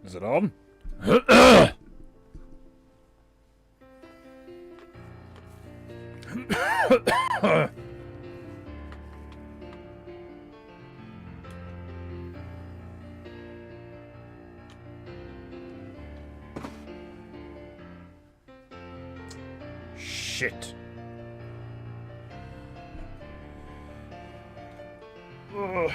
Is it on? Shit. Ugh.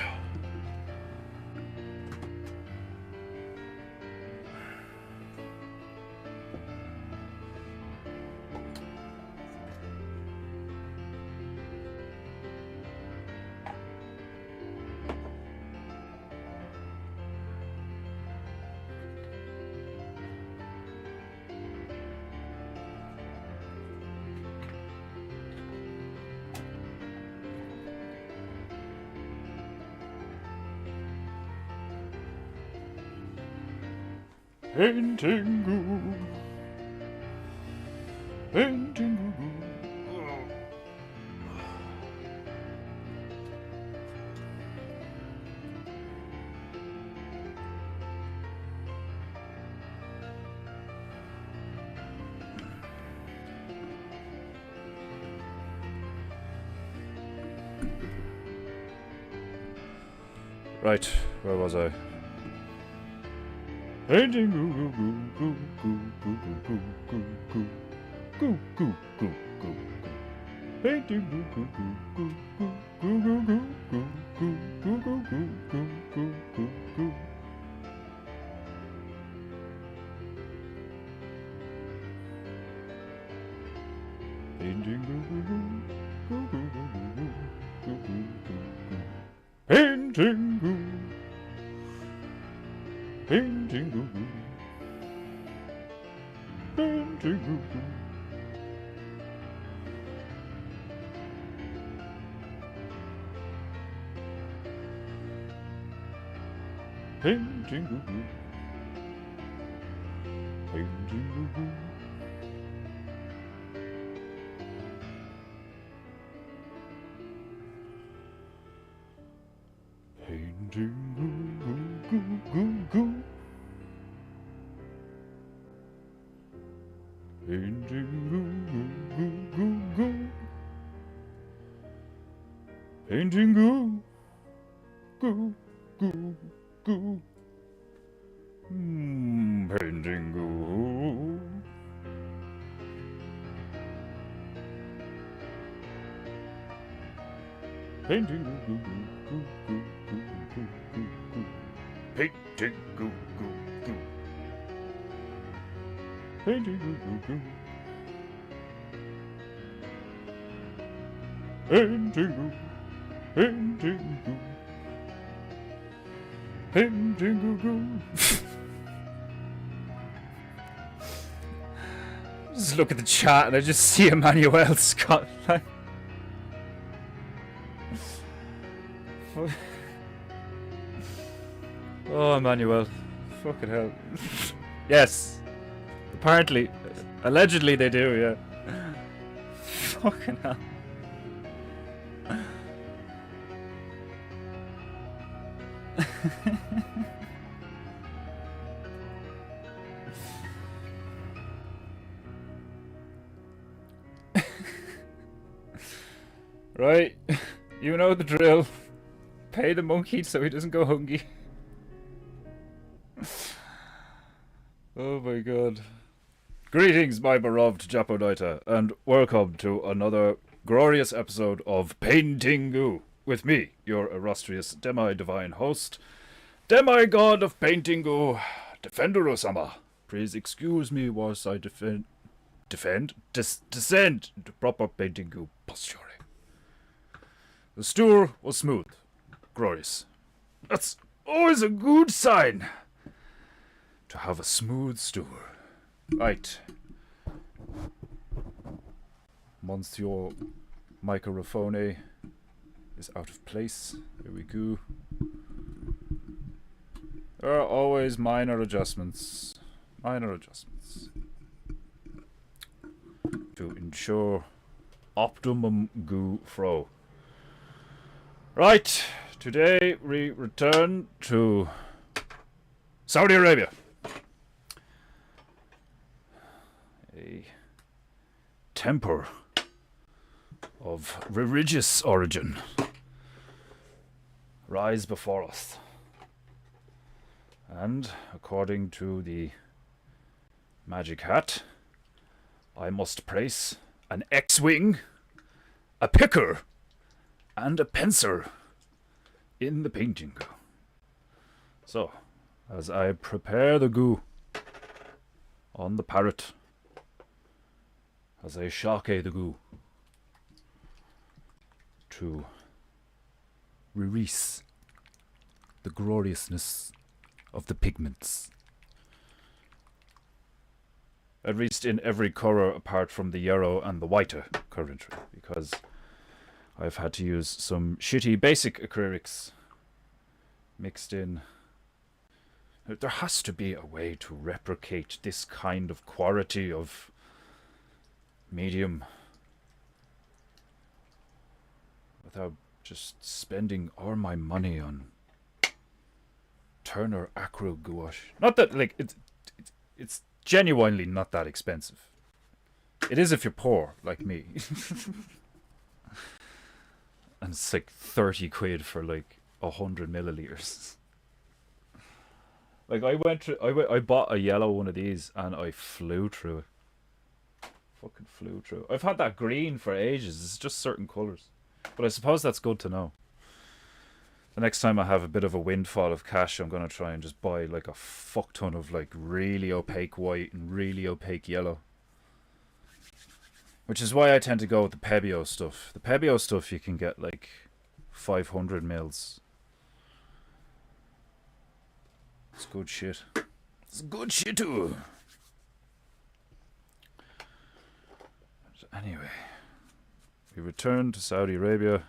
PEINTEINGU. PEINTEINGU. Right, where was I? Painting goo goo goo goo goo goo goo goo goo goo goo goo. Painting goo goo goo goo goo goo goo goo goo goo goo goo goo goo goo goo. Painting goo goo goo goo goo goo goo goo goo goo. Painting goo. PEINTEINGU. PEINTEINGU. PEINTEINGU. PEINTEINGU. PEINTEINGU. Goo goo goo. PEINTEINGU. Goo goo goo. PEINTEINGU. Goo goo goo. PEINTEINGU. PEINTEINGU. Goo goo goo goo goo goo goo goo. Painting goo goo goo. Painting goo goo goo. Painting goo. Painting goo. Painting goo goo. Just look at the chat and I just see Emmanuel Scott. Oh, Emmanuel. Fucking hell. Yes. Apparently. Allegedly they do, yeah. Fucking hell. Right. You know the drill. Pay the monkey so he doesn't go hungry. Oh my god. Greetings, my beloved Japonaita, and welcome to another glorious episode of PEINTEINGU with me, your illustrious demi-divine host, demigod of PEINTEINGU, Defenderu-sama. Please excuse me whilst I descend into proper PEINTEINGU posturing. The stew was smooth, glorious. That's always a good sign. To have a smooth stew. Right. Monsieur microphone is out of place. There we go. There are always minor adjustments. Minor adjustments. To ensure optimum goo flow. Right. Today we return to Saudi Arabia. temper of religious origin rise before us. And according to the magic hat, I must place an Xwing, a Pickle, and a pencil in the painting. So, as I prepare the goo on the parrot, as I shake the goo to release the gloriousness of the pigments. At least in every colour apart from the yellow and the white currently, because I've had to use some shitty basic acrylics mixed in. There has to be a way to replicate this kind of quality of medium without just spending all my money on Turner acrylic gouache. Not that, like, it's genuinely not that expensive. It is if you're poor, like me. And it's like 30 quid for like 100 milliliters. Like, I bought a yellow one of these and I flew through it. Fucking flew through it. I've had that green for ages. It's just certain colours. But I suppose that's good to know. The next time I have a bit of a windfall of cash, I'm going to try and just buy like a fuck ton of like really opaque white and really opaque yellow. Which is why I tend to go with the Pebeo stuff. The Pebeo stuff you can get like 500 mils. It's good shit. It's good shit too. Anyway, we return to Saudi Arabia,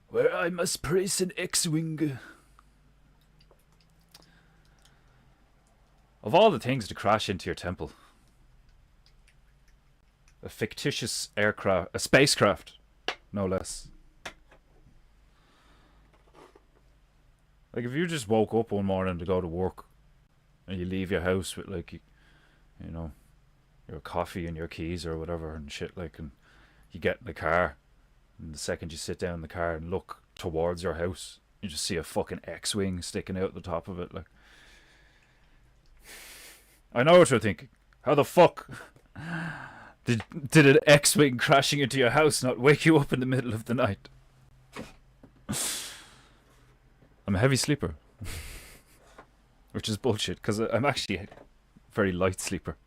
where I must place an Xwing. Of all the things to crash into your temple, a fictitious aircraft, a spacecraft, no less. Like, if you just woke up one morning to go to work and you leave your house with like, you know, your coffee and your keys or whatever and shit, like, and you get in the car, and the second you sit down in the car and look towards your house, you just see a fucking X-Wing sticking out the top of it. Like, I know what you're thinking. How the fuck did an X-Wing crashing into your house not wake you up in the middle of the night? I'm a heavy sleeper. Which is bullshit, because I'm actually a very light sleeper.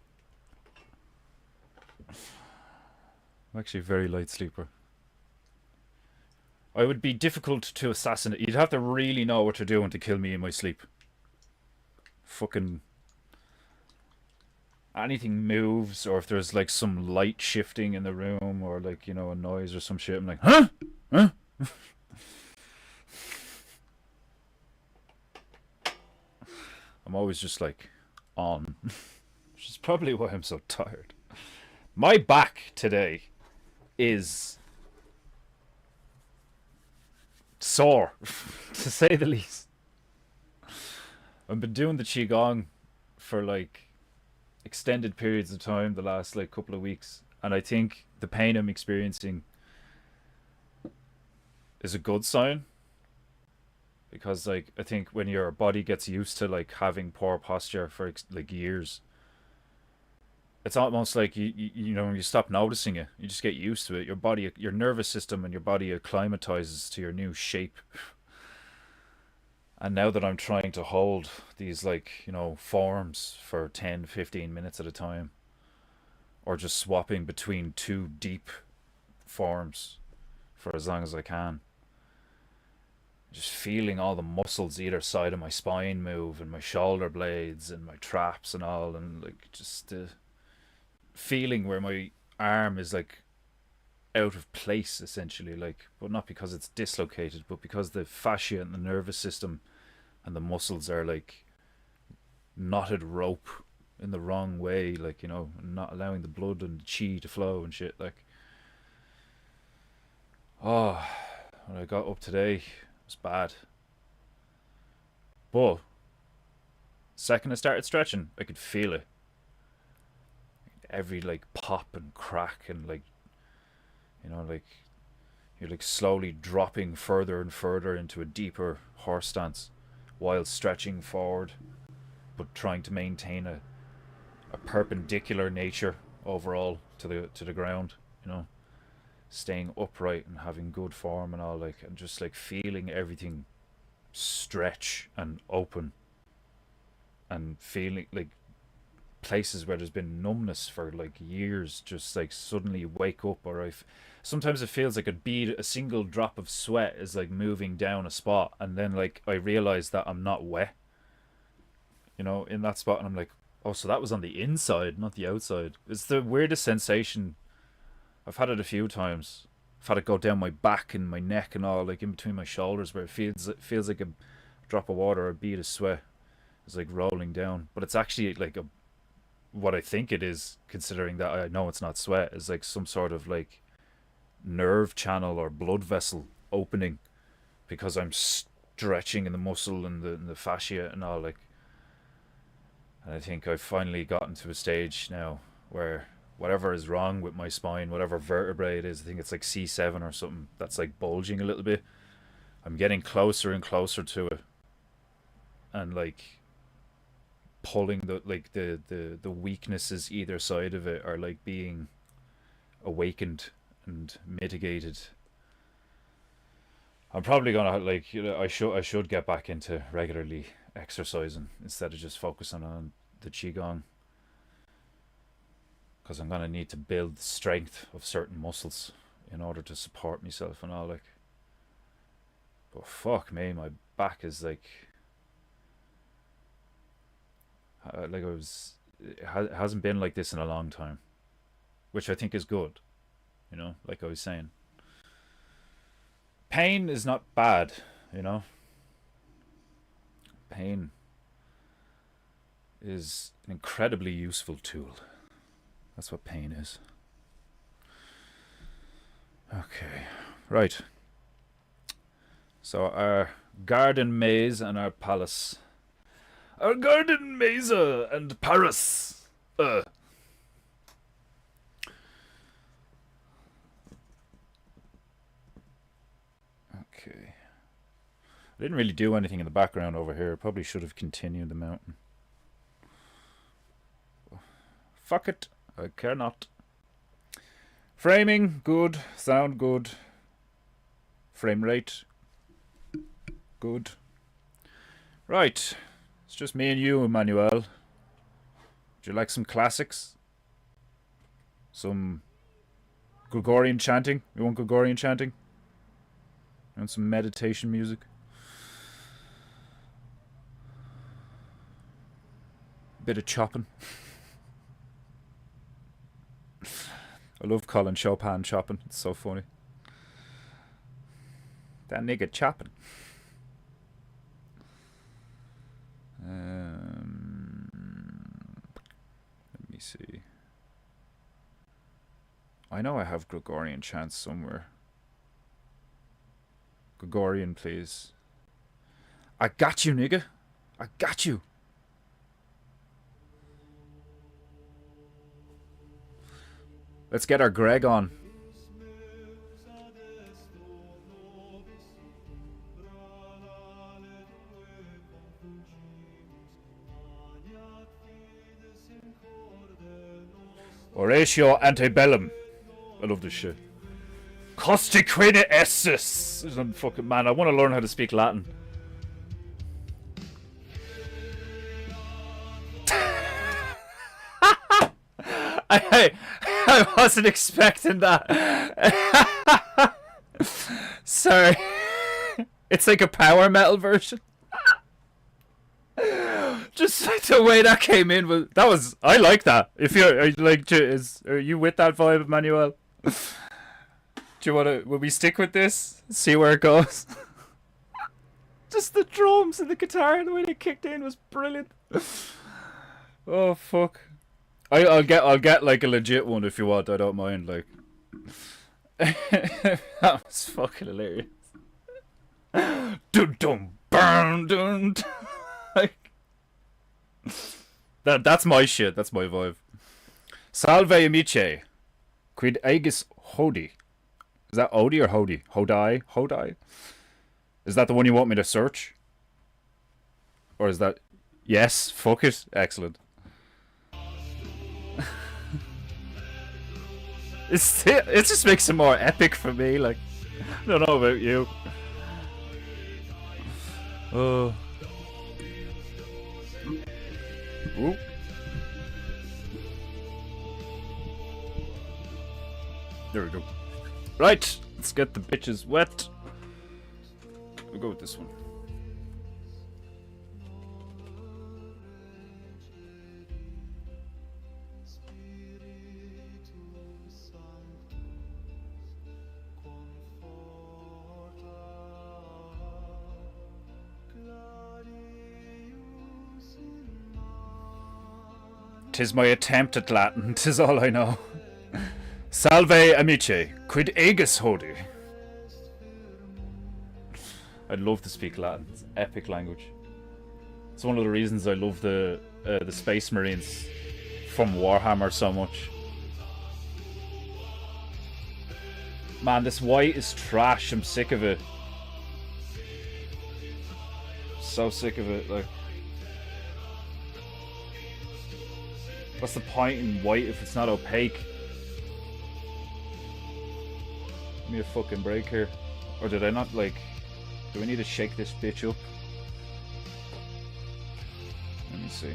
I'm actually a very light sleeper. I would be difficult to assassinate. You'd have to really know what you're doing to kill me in my sleep. Fucking anything moves, or if there's like some light shifting in the room, or like, you know, a noise or some shit, I'm like, huh? Huh? I'm always just like on. Which is probably why I'm so tired. My back today is sore, to say the least. I've been doing the Qigong for like extended periods of time the last like couple of weeks, and I think the pain I'm experiencing is a good sign, because like I think when your body gets used to like having poor posture for like years, it's almost like you know, you stop noticing it, you just get used to it. Your body, your nervous system and your body acclimatizes to your new shape. And now that I'm trying to hold these, like, you know, forms for 10-15 minutes at a time, or just swapping between two deep forms for as long as I can, just feeling all the muscles either side of my spine move, and my shoulder blades and my traps and all, and like just feeling where my arm is like out of place essentially, like, but not because it's dislocated, but because the fascia and the nervous system and the muscles are like knotted rope in the wrong way, like, you know, not allowing the blood and the chi to flow and shit. Like, oh, when I got up today, it was bad, but second I started stretching, I could feel it. every like pop and crack and like, you know, like you're like slowly dropping further and further into a deeper horse stance while stretching forward, but trying to maintain a perpendicular nature overall to the ground, you know, staying upright and having good form and all, like, and just like feeling everything stretch and open, and feeling like places where there's been numbness for like years just like suddenly wake up. Or sometimes it feels like a single drop of sweat is like moving down a spot, and then like I realize that I'm not wet, you know, in that spot, and I'm like, oh, so that was on the inside, not the outside. It's the weirdest sensation. I've had it a few times. I've had it go down my back and my neck and all, like in between my shoulders, where it feels like a drop of water or a bead of sweat is like rolling down. But it's actually like what I think it is, considering that I know it's not sweat, is like some sort of like nerve channel or blood vessel opening, because I'm stretching in the muscle and the fascia and all, like. And I think I've finally gotten to a stage now where whatever is wrong with my spine, whatever vertebrae it is, I think it's like C7 or something, that's like bulging a little bit. I'm getting closer and closer to it, and like pulling the weaknesses either side of it are like being awakened and mitigated. I'm probably gonna, like, you know, I should get back into regularly exercising instead of just focusing on the qigong, because I'm gonna need to build strength of certain muscles in order to support myself and all, like. But fuck me, my back is like it hasn't been like this in a long time, which I think is good, you know, like I was saying. Pain is not bad, you know. Pain is an incredibly useful tool. That's what pain is. Okay, right. So our garden maze and our palace. Our garden maze and Paris. Okay. I didn't really do anything in the background over here. Probably should have continued the mountain. Fuck it. I care not. Framing, good. Sound, good. Frame rate, good. Right. It's just me and you, Emmanuel. Would you like some classics? Some Gregorian chanting? You want Gregorian chanting? You want some meditation music? Bit of chopping. I love calling Chopin chopping. It's so funny. That nigga chopping. Let me see. I know I have Gregorian chants somewhere. Gregorian, please. I got you, nigga. I got you. Let's get our Greg on. Oratio antebellum. I love this shit. Costiquine essus. Fucking man, I want to learn how to speak Latin. I wasn't expecting that. Sorry. It's like a power metal version. Just like the way that came in was I like that. If you're like, are you with that vibe, Emmanuel? Do you want to? Will we stick with this? See where it goes. Just the drums and the guitar and the way they kicked in was brilliant. Oh fuck! I'll get like a legit one if you want. I don't mind. Like that was fucking hilarious. Dun dun burn dun. Like that's my shit. That's my vibe. Salve amici. Quid aegis hodi? Is that Odie or Hodi? Hodai? Hodai? Is that the one you want me to search? Or is that... Yes, fuck it. Excellent. It just makes it more epic for me, like... I don't know about you. Oh. Ooh. There we go. Right, let's get the bitches wet. We'll go with this one. Tis my attempt at Latin, tis all I know. Salve amici, quid aegis hodi? I'd love to speak Latin. It's an epic language. It's one of the reasons I love the Space Marines from Warhammer so much. Man, this white is trash. I'm sick of it. So sick of it, like. What's the point in white if it's not opaque? Give me a fucking break here. Or did I not, like... Do we need to shake this bitch up? Let me see.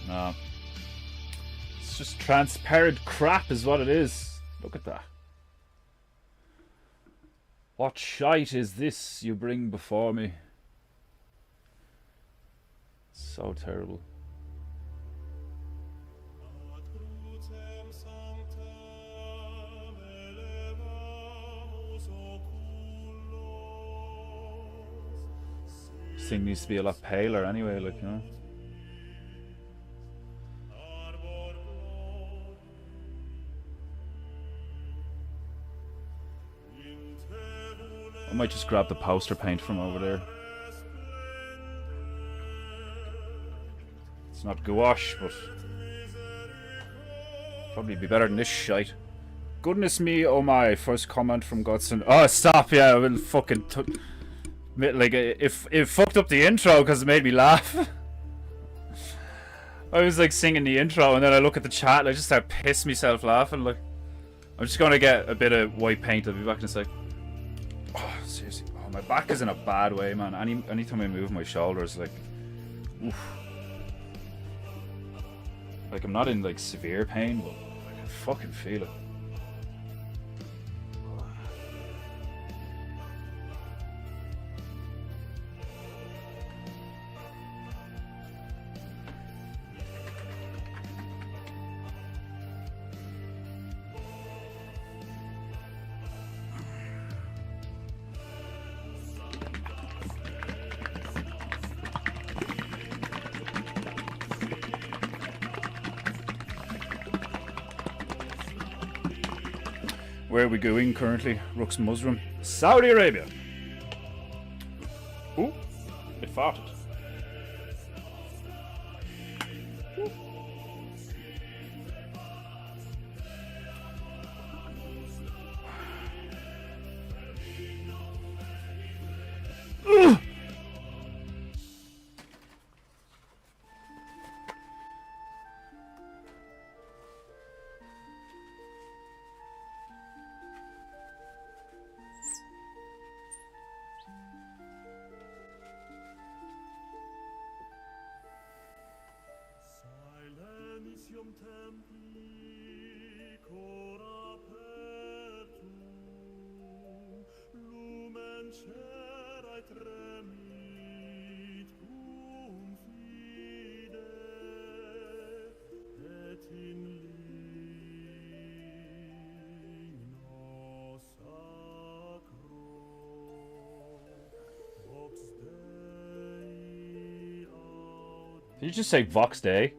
No. It's just transparent crap is what it is. Look at that. What shite is this you bring before me? So terrible. This thing needs to be a lot paler anyway, like, you know. I might just grab the poster paint from over there. It's not gouache, but probably be better than this shite. Goodness me, oh my! First comment from Godson. Oh, stop! Yeah, I will fucking like it fucked up the intro because it made me laugh. I was like singing the intro and then I look at the chat and I just start pissing myself laughing. Like, I'm just gonna get a bit of white paint. I'll be back in a sec. Oh, seriously. Oh, my back is in a bad way, man. Anytime I move my shoulders, like, oof. Like, I'm not in, like, severe pain, but I can fucking feel it. Where are we going currently? Rux Muslim. Saudi Arabia. Ooh, it farted. Ooh. In Did you just say Vox Day?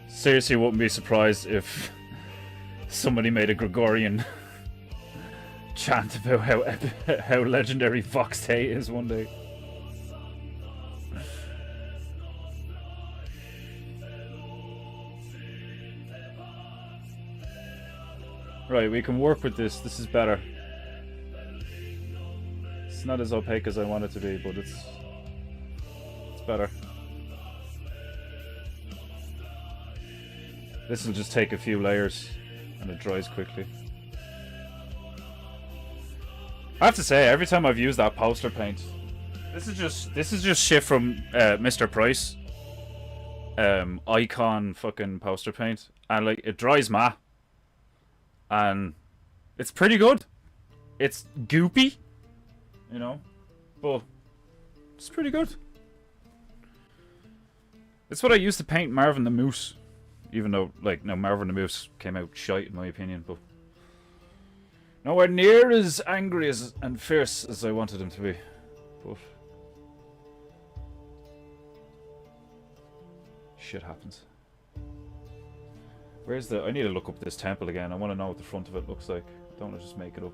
Seriously, wouldn't be surprised if somebody made a Gregorian chant about how legendary Vox Day is one day. Right, we can work with this. This is better. It's not as opaque as I want it to be, but it's better. This will just take a few layers and it dries quickly. I have to say, every time I've used that poster paint, this is just shit from Mr. Price. Icon fucking poster paint, and like it dries matte. And it's pretty good. It's goopy, you know, but it's pretty good. It's what I used to paint Marvin the Moose, even though, like, no, Marvin the Moose came out shite in my opinion, but nowhere near as angry as and fierce as I wanted him to be. But shit happens. Where's the... I need to look up this temple again. I want to know what the front of it looks like. I don't want to just make it up.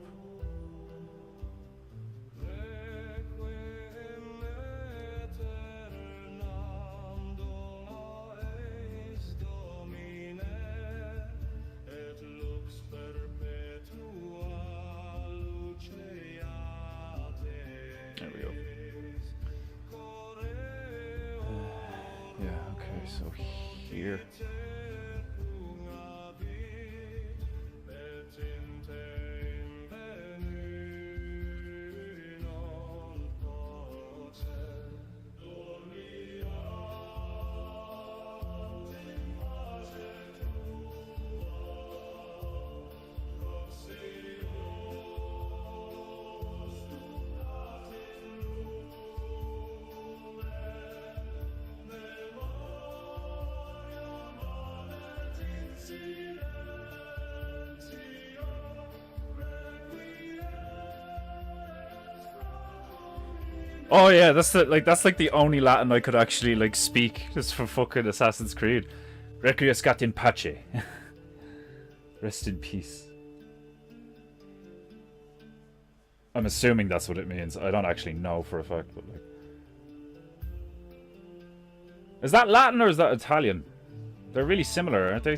There we go. Yeah, okay, so here... Oh yeah, that's like the only Latin I could actually like speak just for fucking Assassin's Creed. Requiescat in pace. Rest in peace. I'm assuming that's what it means. I don't actually know for a fact, but like, is that Latin or is that Italian? They're really similar, aren't they?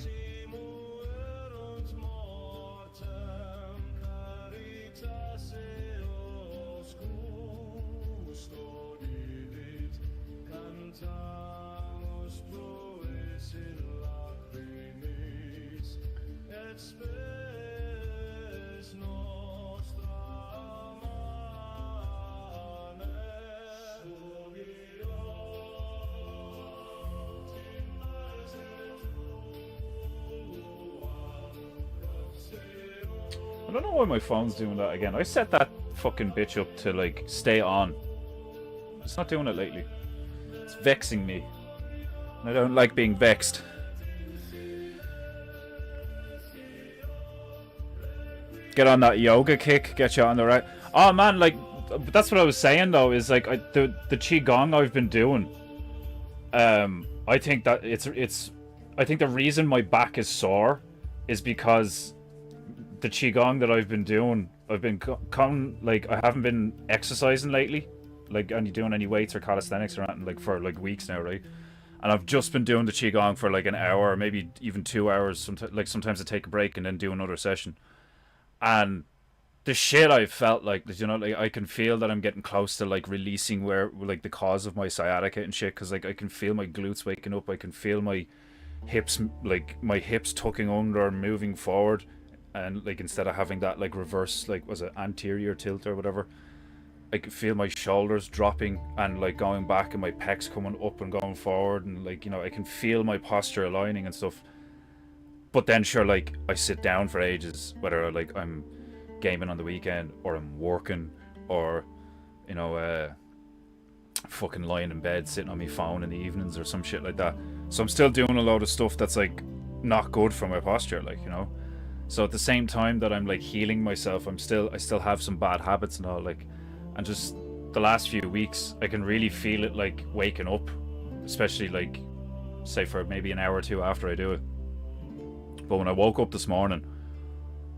I don't know why my phone's doing that again. I set that fucking bitch up to like stay on. It's not doing it lately. It's vexing me. And I don't like being vexed. Get on that yoga kick, get you on the right. Oh man, like that's what I was saying though, is like the qigong I've been doing. I think that I think the reason my back is sore is because the qigong that I've been doing, I've been like I haven't been exercising lately, like any doing any weights or calisthenics or anything, like for like weeks now, right? And I've just been doing the qigong for like an hour, or maybe even 2 hours. Sometimes I take a break and then do another session. And the shit I felt like, you know, like I can feel that I'm getting close to like releasing where like the cause of my sciatica and shit, because like I can feel my glutes waking up, I can feel my hips, like my hips tucking under and moving forward. And like instead of having that like reverse, like was it anterior tilt or whatever, I could feel my shoulders dropping and like going back, and my pecs coming up and going forward, and like, you know, I can feel my posture aligning and stuff. But then sure, like I sit down for ages, whether like I'm gaming on the weekend or I'm working, or you know, lying in bed sitting on my phone in the evenings or some shit like that. So I'm still doing a load of stuff that's like not good for my posture, like, you know. So at the same time that I'm like healing myself, I still have some bad habits and all, like, and just the last few weeks I can really feel it like waking up, especially like say for maybe an hour or two after I do it. But when I woke up this morning,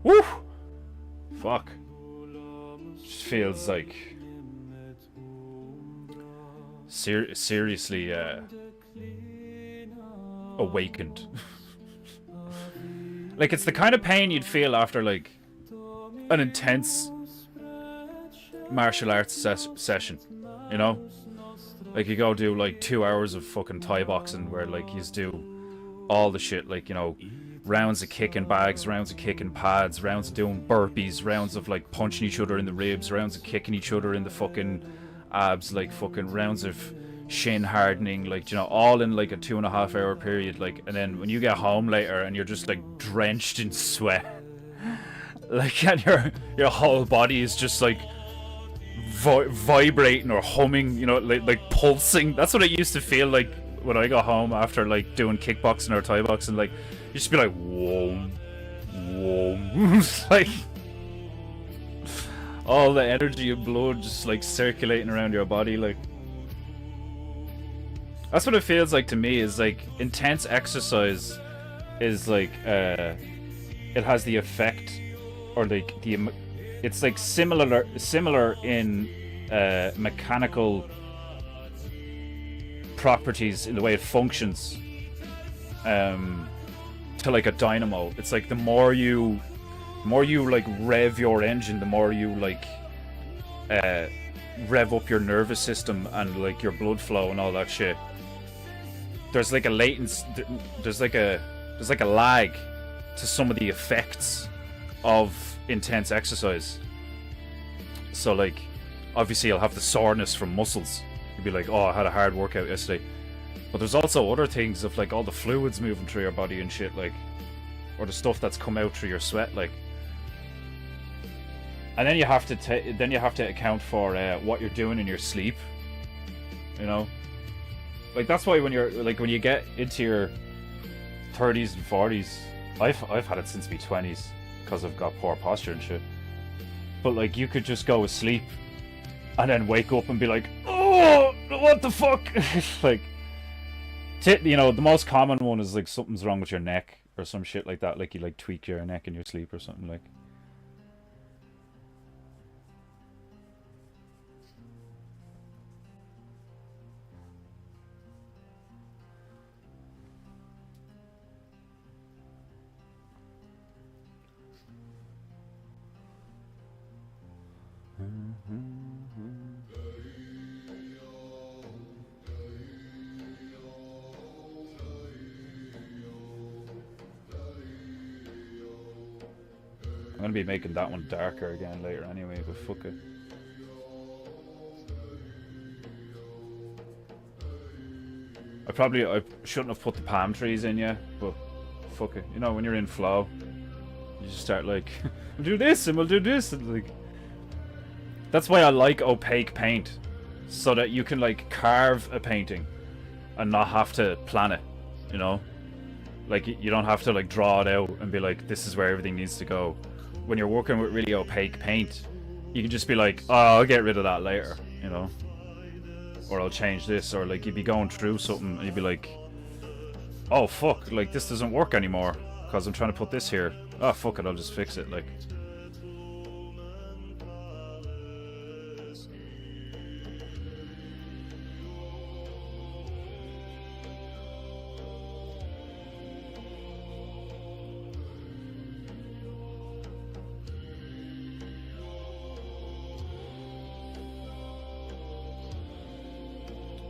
woo, fuck, just feels like seriously awakened. Like, it's the kind of pain you'd feel after like an intense martial arts session, you know? Like, you go do like 2 hours of fucking Thai boxing where like you do all the shit, like, you know, rounds of kicking bags, rounds of kicking pads, rounds of doing burpees, rounds of like punching each other in the ribs, rounds of kicking each other in the fucking abs, like fucking rounds of shin hardening, like, you know, all in like a 2.5 hour period, like, and then when you get home later and you're just like drenched in sweat, like, and your whole body is just like vibrating or humming, you know, like pulsing. That's what it used to feel like when I got home after like doing kickboxing or Thai boxing. Like, you just be like, whoa, whoa, like all the energy and blood just like circulating around your body. Like, that's what it feels like to me. Is like intense exercise is like it has the effect, or like it's like similar in mechanical properties in the way it functions to like a dynamo. It's like the more you like rev your engine, the more you like rev up your nervous system and like your blood flow and all that shit. There's like a latency, there's like a lag to some of the effects of intense exercise. So like, obviously you'll have the soreness from muscles. You'll be like, oh, I had a hard workout yesterday. But there's also other things of like all the fluids moving through your body and shit, like, or the stuff that's come out through your sweat, like. And then you have to account for what you're doing in your sleep, you know. Like, that's why when you get into your 30s and 40s, I've had it since my 20s because I've got poor posture and shit. But like, you could just go to sleep and then wake up and be like, oh, what the fuck? Like, you know, the most common one is like something's wrong with your neck or some shit like that. Like, you like tweak your neck in your sleep or something, like. I'm gonna be making that one darker again later anyway, but fuck it. I shouldn't have put the palm trees in yet, but fuck it. You know, when you're in flow, you just start like, we'll do this and we'll do this, and like, that's why I like opaque paint, so that you can like carve a painting and not have to plan it, you know? Like, you don't have to like draw it out and be like, this is where everything needs to go. When you're working with really opaque paint, you can just be like, oh, I'll get rid of that later, you know? Or I'll change this, or like, you'd be going through something and you'd be like, oh fuck, like this doesn't work anymore because I'm trying to put this here. Oh fuck it, I'll just fix it, like.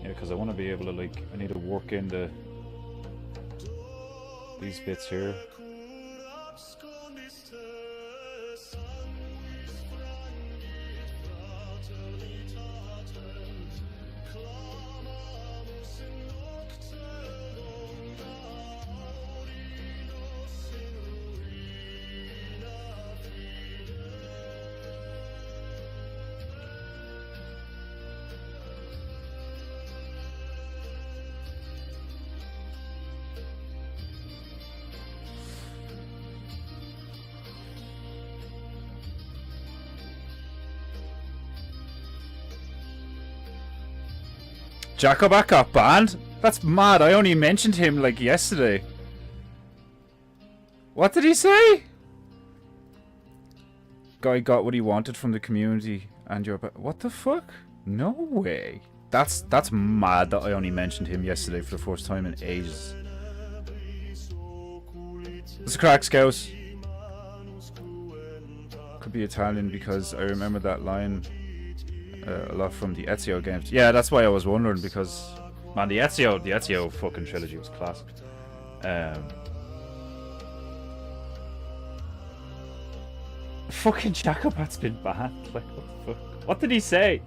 Because I want to be able to, like, I need to work in these bits here. Jacobat got banned? That's mad. I only mentioned him like yesterday. What did he say? Guy got what he wanted from the community and your... What the fuck? No way. That's mad that I only mentioned him yesterday for the first time in ages. It's a crack, Scouse. Could be Italian because I remember that line a lot from the Ezio games. Yeah, that's why I was wondering because, man, the Ezio fucking trilogy was classic. Fucking Jacobat's been banned. Like, what the fuck? What did he say?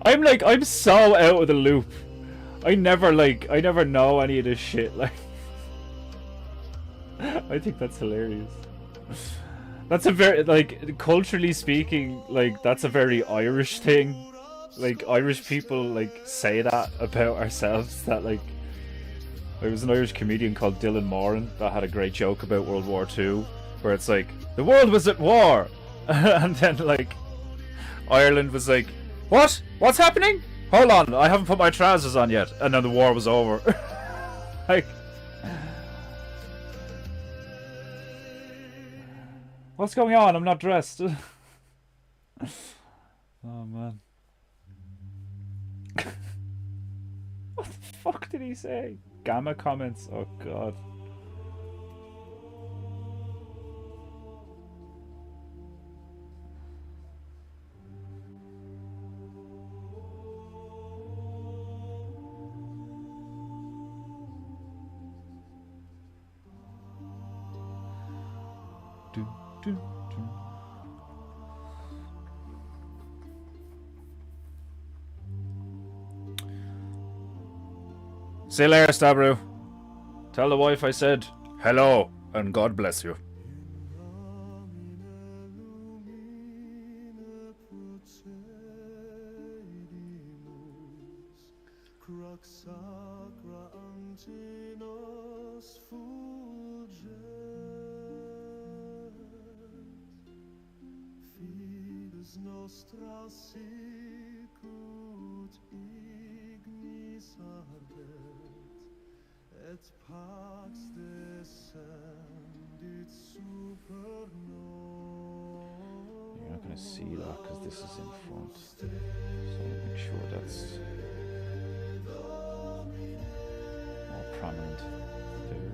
I'm so out of the loop. I never know any of this shit. Like, I think that's hilarious. That's a very, like, culturally speaking, like, that's a very Irish thing. Like, Irish people, like, say that about ourselves. That, like, there was an Irish comedian called Dylan Moran that had a great joke about World War II, where it's like, the world was at war! And then, like, Ireland was like, what? What's happening? Hold on, I haven't put my trousers on yet. And then the war was over. Like, what's going on? I'm not dressed. Oh, man. What the fuck did he say? Gamma comments? Oh, God. See you later, Stabru. Tell the wife I said hello and God bless you. You're not going to see that because this is in front, so make sure that's more prominent there.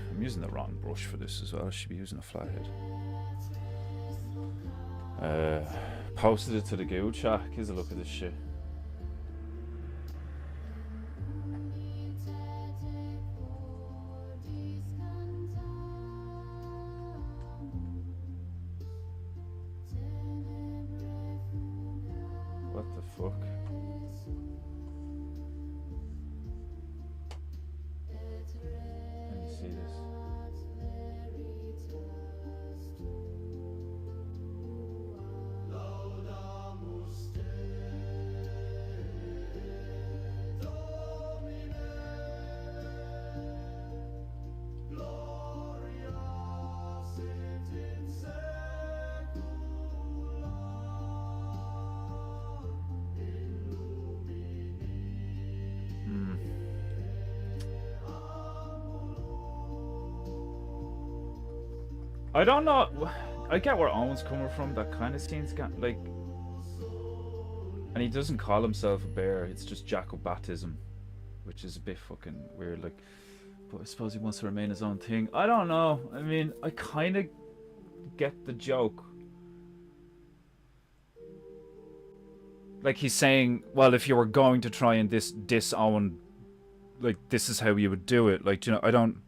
I'm using the wrong brush for this as well. I should be using a flathead. Posted it to the Goo chat. Here's a look at this shit. What the fuck? Let me see this. I don't know. I get where Owen's coming from. That kind of seems like, and he doesn't call himself a bear. It's just Jacobatism, which is a bit fucking weird. Like, but I suppose he wants to remain his own thing. I don't know. I mean, I kind of get the joke. Like, he's saying, well, if you were going to try and diss Owen, like, this is how you would do it. Like, you know, I don't.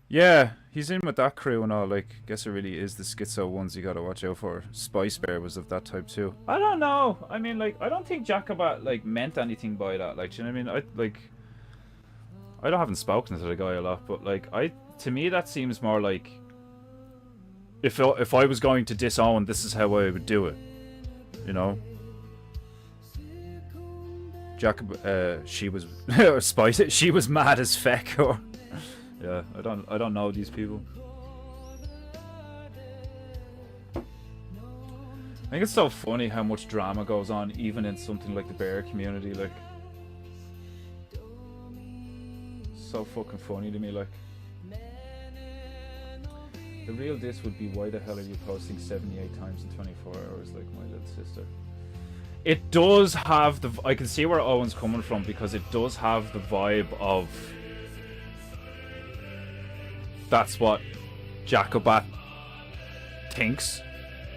Yeah, he's in with that crew and all. Like, guess it really is the schizo ones you gotta watch out for. Spice Bear was of that type too. I don't know. I mean, like, I don't think Jacobat, like, meant anything by that. Like, do you know what I mean? I haven't spoken to the guy a lot, but like to me that seems more like if I was going to disown, this is how I would do it, you know. Jacob, she was spicy. She was mad as feck. Or yeah, I don't know these people. I think it's so funny how much drama goes on even in something like the bear community. Like, so fucking funny to me. Like, the real diss would be, why the hell are you posting 78 times in 24 hours like my little sister? It does have the... I can see where Owen's coming from, because it does have the vibe of... That's what Jacobat thinks.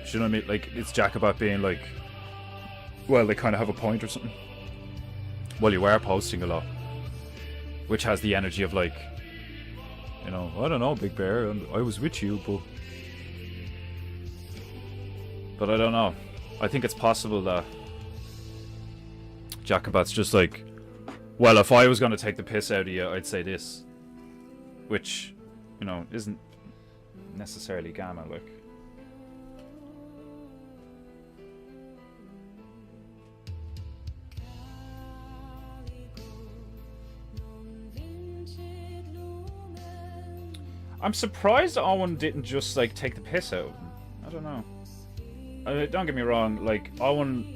Do you know what I mean? Like, it's Jacobat being like... Well, they kind of have a point or something. Well, you are posting a lot. Which has the energy of like... You know, I don't know, Big Bear, and I was with you, but I don't know. I think it's possible that Jacobat's just like, well, if I was going to take the piss out of you, I'd say this. Which, you know, isn't necessarily gamma, like. I'm surprised Owen didn't just, like, take the piss out of him. I don't know. Don't get me wrong, like, Owen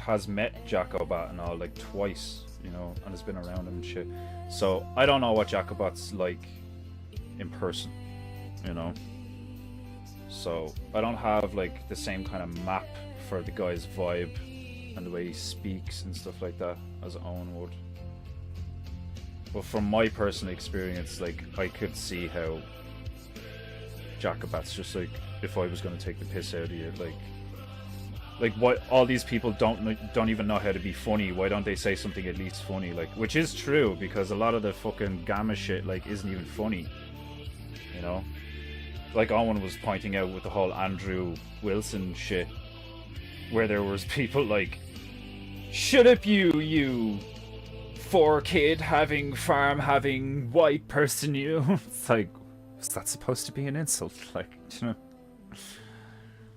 has met Jacobat and all, like, twice, you know, and has been around him and shit. So, I don't know what Jacobat's like in person, you know. So, I don't have, like, the same kind of map for the guy's vibe and the way he speaks and stuff like that as Owen would. But from my personal experience, like, I could see how Jacobat's just like, if I was going to take the piss out of you, like what, all these people don't even know how to be funny. Why don't they say something at least funny? Like, which is true, because a lot of the fucking gamma shit, like, isn't even funny, you know. Like Owen was pointing out with the whole Andrew Wilson shit, where there was people like, shut up, you 4-kid farm having white person, you. It's like, is that supposed to be an insult? Like, you know,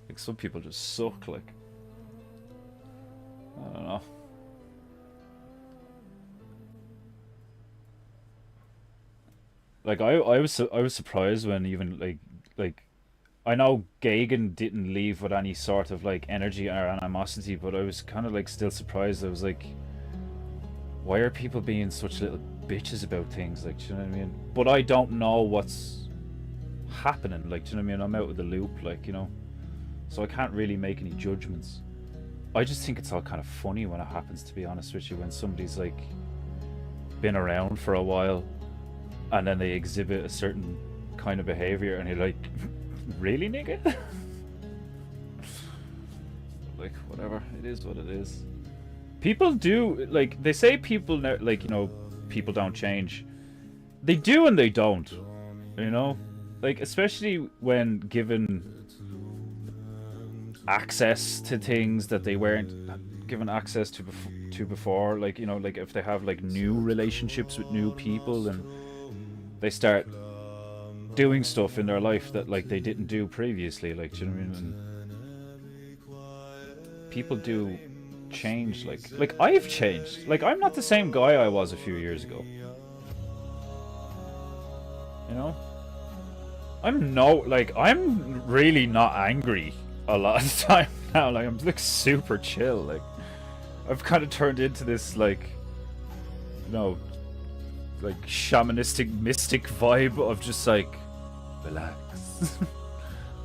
like, some people just suck. Like, I don't know. Like, I was surprised when even like I know Gagan didn't leave with any sort of like energy or animosity, but I was kind of like still surprised. I was like, why are people being such little bitches about things? Like, do you know what I mean? But I don't know what's happening. Like, do you know what I mean? I'm out of the loop, like, you know. So I can't really make any judgments. I just think it's all kind of funny when it happens, to be honest with you. When somebody's like been around for a while and then they exhibit a certain kind of behavior and you're like, really, nigga? Like, whatever. It is what it is. People do, like, they say people, like, you know, people don't change. They do and they don't, you know? Like, especially when given access to things that they weren't given access to before. Like, you know, like, if they have, like, new relationships with new people and they start doing stuff in their life that, like, they didn't do previously. Like, do you know what I mean? And people do change, like I've changed. Like, I'm not the same guy I was a few years ago, you know. I'm really not angry a lot of the time now. Like, I'm like super chill. Like, I've kind of turned into this, like, you know, like shamanistic mystic vibe of just like, relax.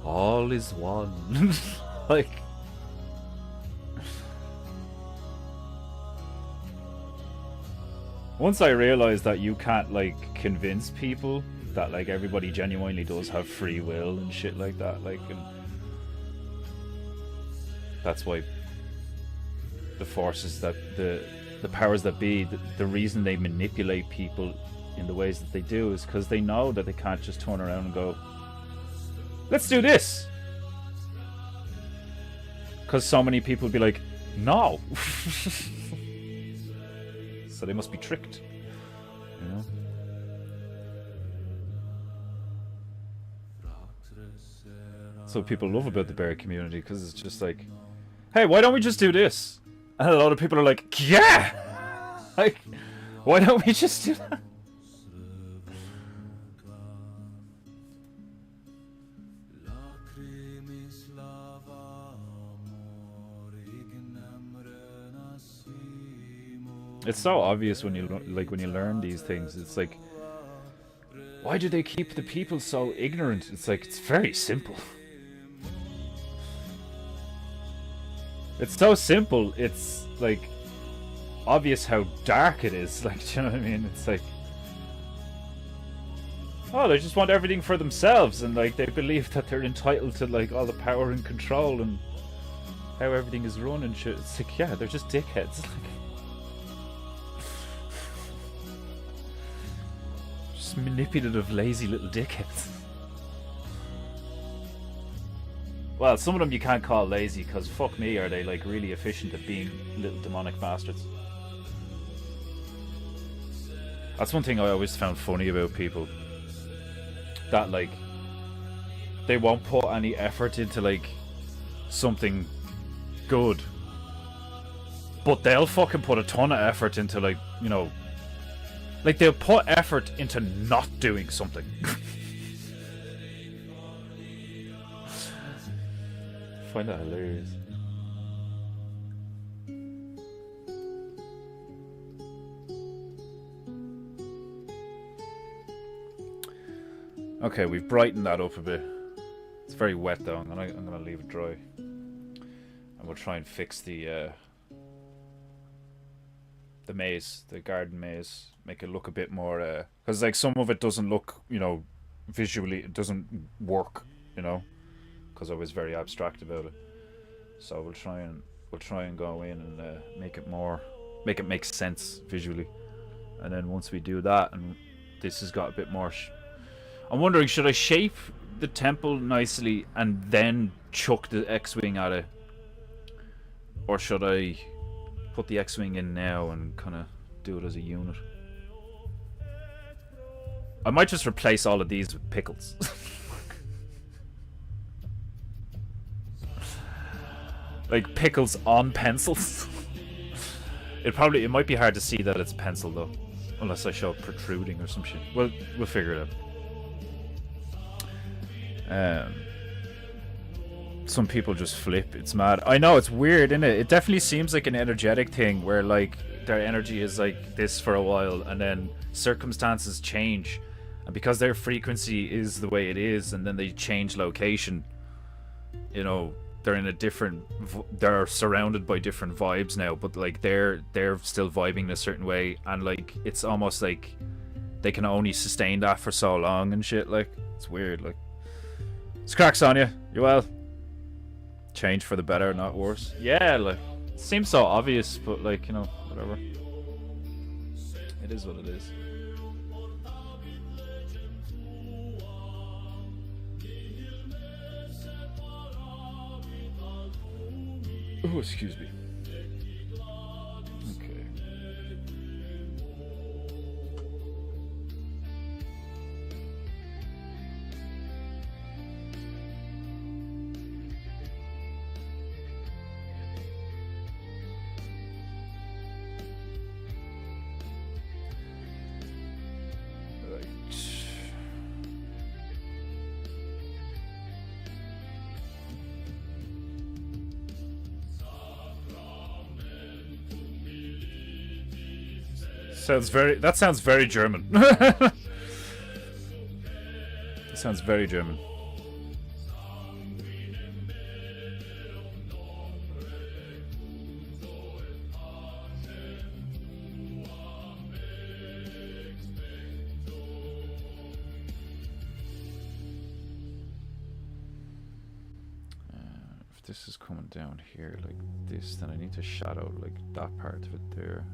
All is one. Like, once I realized that you can't, like, convince people that, like, everybody genuinely does have free will and shit like that, like, and that's why the forces that the powers that be, the reason they manipulate people in the ways that they do is because they know that they can't just turn around and go, let's do this, because so many people would be like, no. So they must be tricked, you know? That's what people love about the bear community, because it's just like, hey, why don't we just do this? And a lot of people are like, yeah! Like, why don't we just do that? It's so obvious when you when you learn these things. It's like, why do they keep the people so ignorant? It's like, it's very simple. It's so simple. It's like obvious how dark it is. Like, do you know what I mean? It's like, oh, they just want everything for themselves, and like they believe that they're entitled to like all the power and control and how everything is run and shit. It's like, yeah, they're just dickheads. Like, just manipulative, lazy little dickheads. Well, some of them you can't call lazy, because fuck me, are they like really efficient at being little demonic bastards. That's one thing I always found funny about people. That like, they won't put any effort into like something good, but they'll fucking put a ton of effort into like, you know, like they'll put effort into not doing something. I find that hilarious. Okay, we've brightened that up a bit. It's very wet though. I'm gonna leave it dry, and we'll try and fix the maze, the garden maze, make it look a bit more. Because like some of it doesn't look, you know, visually it doesn't work, you know, because I was very abstract about it. So we'll try and go in and make it make sense visually, and then once we do that, and this has got a bit more. I'm wondering, should I shape the temple nicely and then chuck the Xwing at it? Or should I put the Xwing in now and kind of do it as a unit? I might just replace all of these with pickles. Like pickles on pencils. It might be hard to see that it's pencil though, unless I show it protruding or some shit. We'll figure it out. Some people just flip. It's mad. I know, it's weird, isn't it? It definitely seems like an energetic thing where like their energy is like this for a while, and then circumstances change, and because their frequency is the way it is, and then they change location, you know, they're in a different, they're surrounded by different vibes now, but like they're still vibing in a certain way, and like it's almost like they can only sustain that for so long and shit. Like, it's weird. Like, it's cracks on you. You well? Change for the better, not worse. Yeah, like, it seems so obvious, but like, you know, whatever. It is what it is. Oh, excuse me. Okay. Right. That sounds very German. That sounds very German. If this is coming down here like this, then I need to shadow like that part of it there.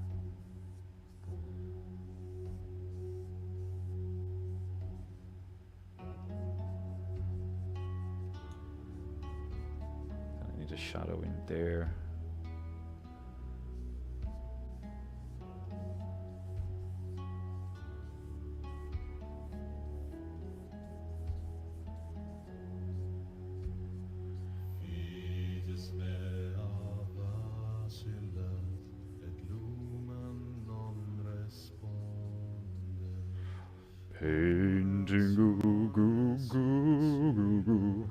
Shadow in there. Painting goo goo goo goo.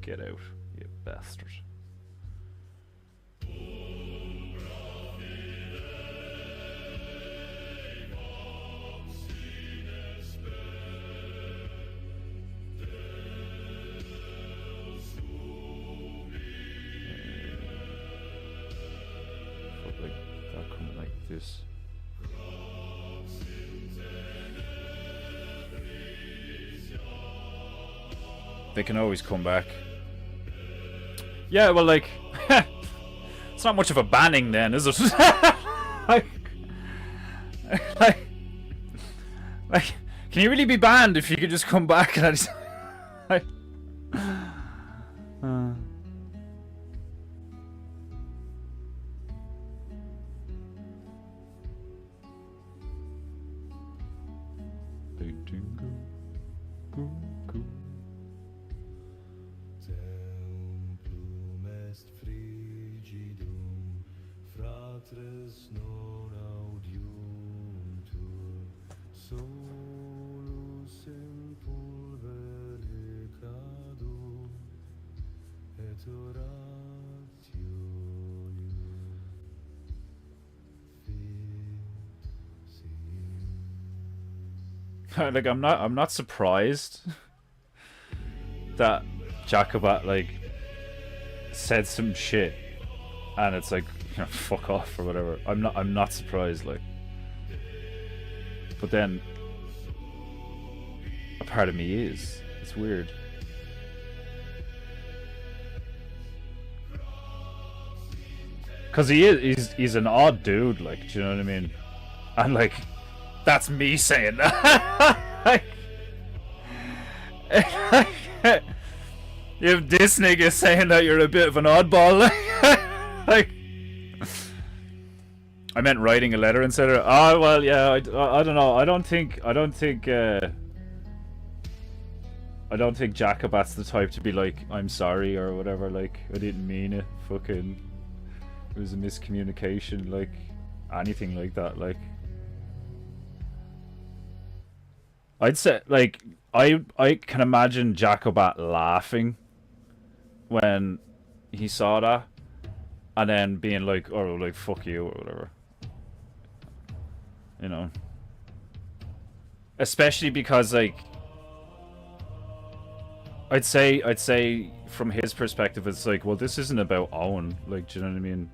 Get out, you bastard. This. They can always come back. Yeah, well, like, it's not much of a banning then, is it? like, can you really be banned if you could just come back and I just, like, like I'm not surprised that Jacobat like said some shit and it's like, you know, fuck off or whatever. I'm not surprised, like, but then a part of me is. It's weird. Cause he's an odd dude, like, do you know what I mean? And like, that's me saying that. If this nigga saying that you're a bit of an oddball, like, I meant writing a letter instead of. Oh well, yeah. I don't know. I don't think Jacobat's the type to be like, I'm sorry or whatever. Like, I didn't mean it. Fucking, it was a miscommunication. Like, anything like that. Like, I'd say, like, I can imagine Jacobat laughing when he saw that, and then being like, "Oh, like fuck you" or whatever. You know, especially because like, I'd say from his perspective, it's like, well, this isn't about Owen. Like, do you know what I mean?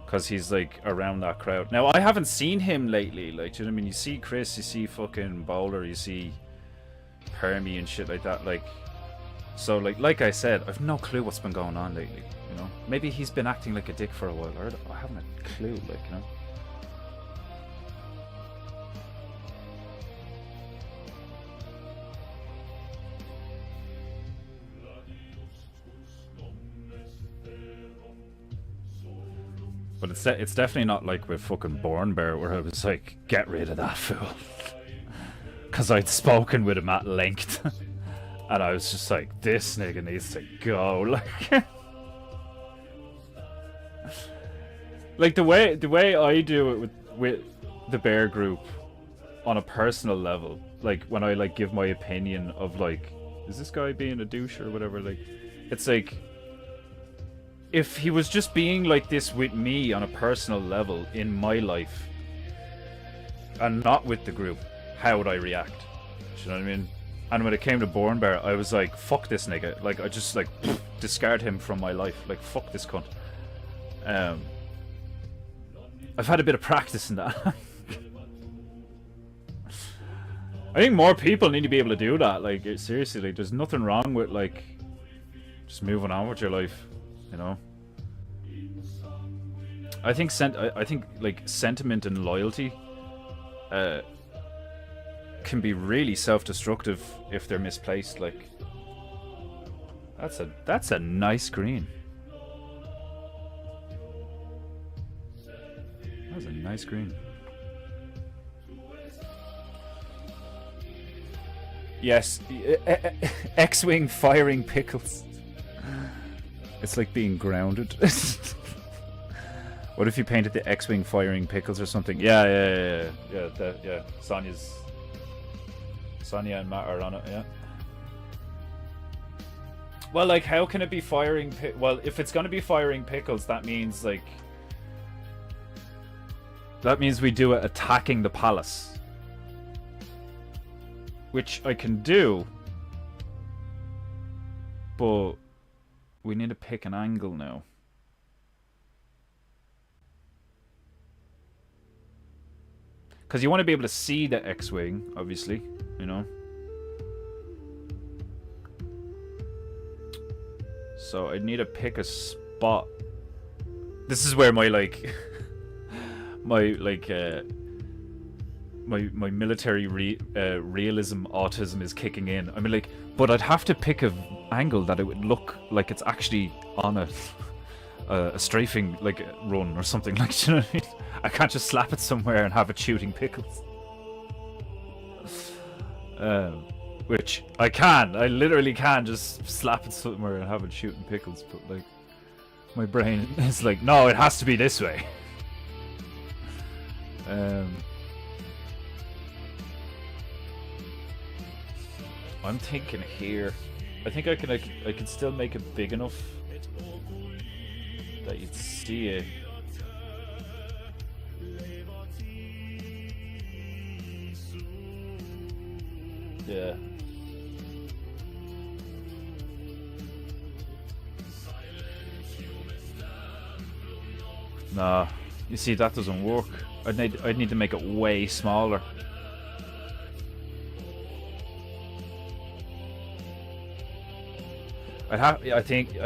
Because he's like around that crowd. Now, I haven't seen him lately. Like, do you know what I mean? You see Chris, you see fucking Bowler, you see Permy and shit like that. Like, so like I said, I've no clue what's been going on lately. You know, maybe he's been acting like a dick for a while. I haven't a clue. Like, you know. But it's definitely not like with fucking Born Bear where I was like, get rid of that fool. Because I'd spoken with him at length. And I was just like, this nigga needs to go. Like, like the way I do it with the Bear group on a personal level, like when I like give my opinion of like, is this guy being a douche or whatever, like, it's like, if he was just being like this with me on a personal level in my life and not with the group, how would I react? Do you know what I mean? And when it came to Born Bear, I was like, fuck this nigga. Like, I just like discard him from my life. Like, fuck this cunt. I've had a bit of practice in that. I think more people need to be able to do that. Like, seriously, like, there's nothing wrong with like just moving on with your life. You know, I think like sentiment and loyalty can be really self-destructive if they're misplaced. Like, that's a nice green. That's a nice green. Yes, Xwing firing pickles. It's like being grounded. What if you painted the Xwing firing pickles or something? Yeah. Sonia and Matt are on it. Yeah. Well, like, how can it be firing? Well, if it's gonna be firing pickles, that means like. That means we do it attacking the palace. Which I can do. But we need to pick an angle now. Because you want to be able to see the Xwing, obviously, you know. So I need to pick a spot. This is where my like... my military realism autism is kicking in. I mean, like, but I'd have to pick an angle that it would look like it's actually on a strafing like run or something. Like, you know what I mean? I can't just slap it somewhere and have it shooting pickles. Which I can. I literally can just slap it somewhere and have it shooting pickles. But like, my brain is like, no, it has to be this way. I'm thinking here. I think I can still make it big enough that you'd see it. Yeah. Nah, you see that doesn't work. I'd need to make it way smaller. I think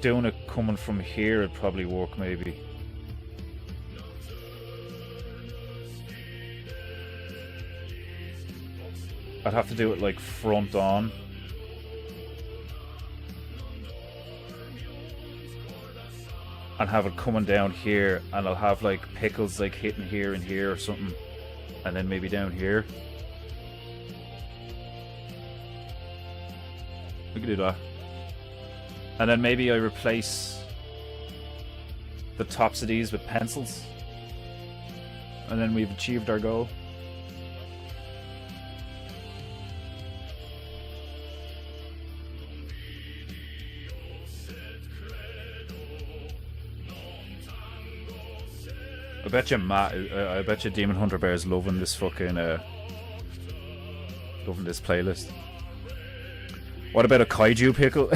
doing it coming from here would probably work maybe. I'd have to do it like front on. And have it coming down here, and I'll have like pickles like hitting here and here or something, and then maybe down here. We could do that. And then maybe I replace the tops of these with pencils. And then we've achieved our goal. I bet you Demon Hunter Bear is loving this fucking loving this playlist. What about a kaiju pickle?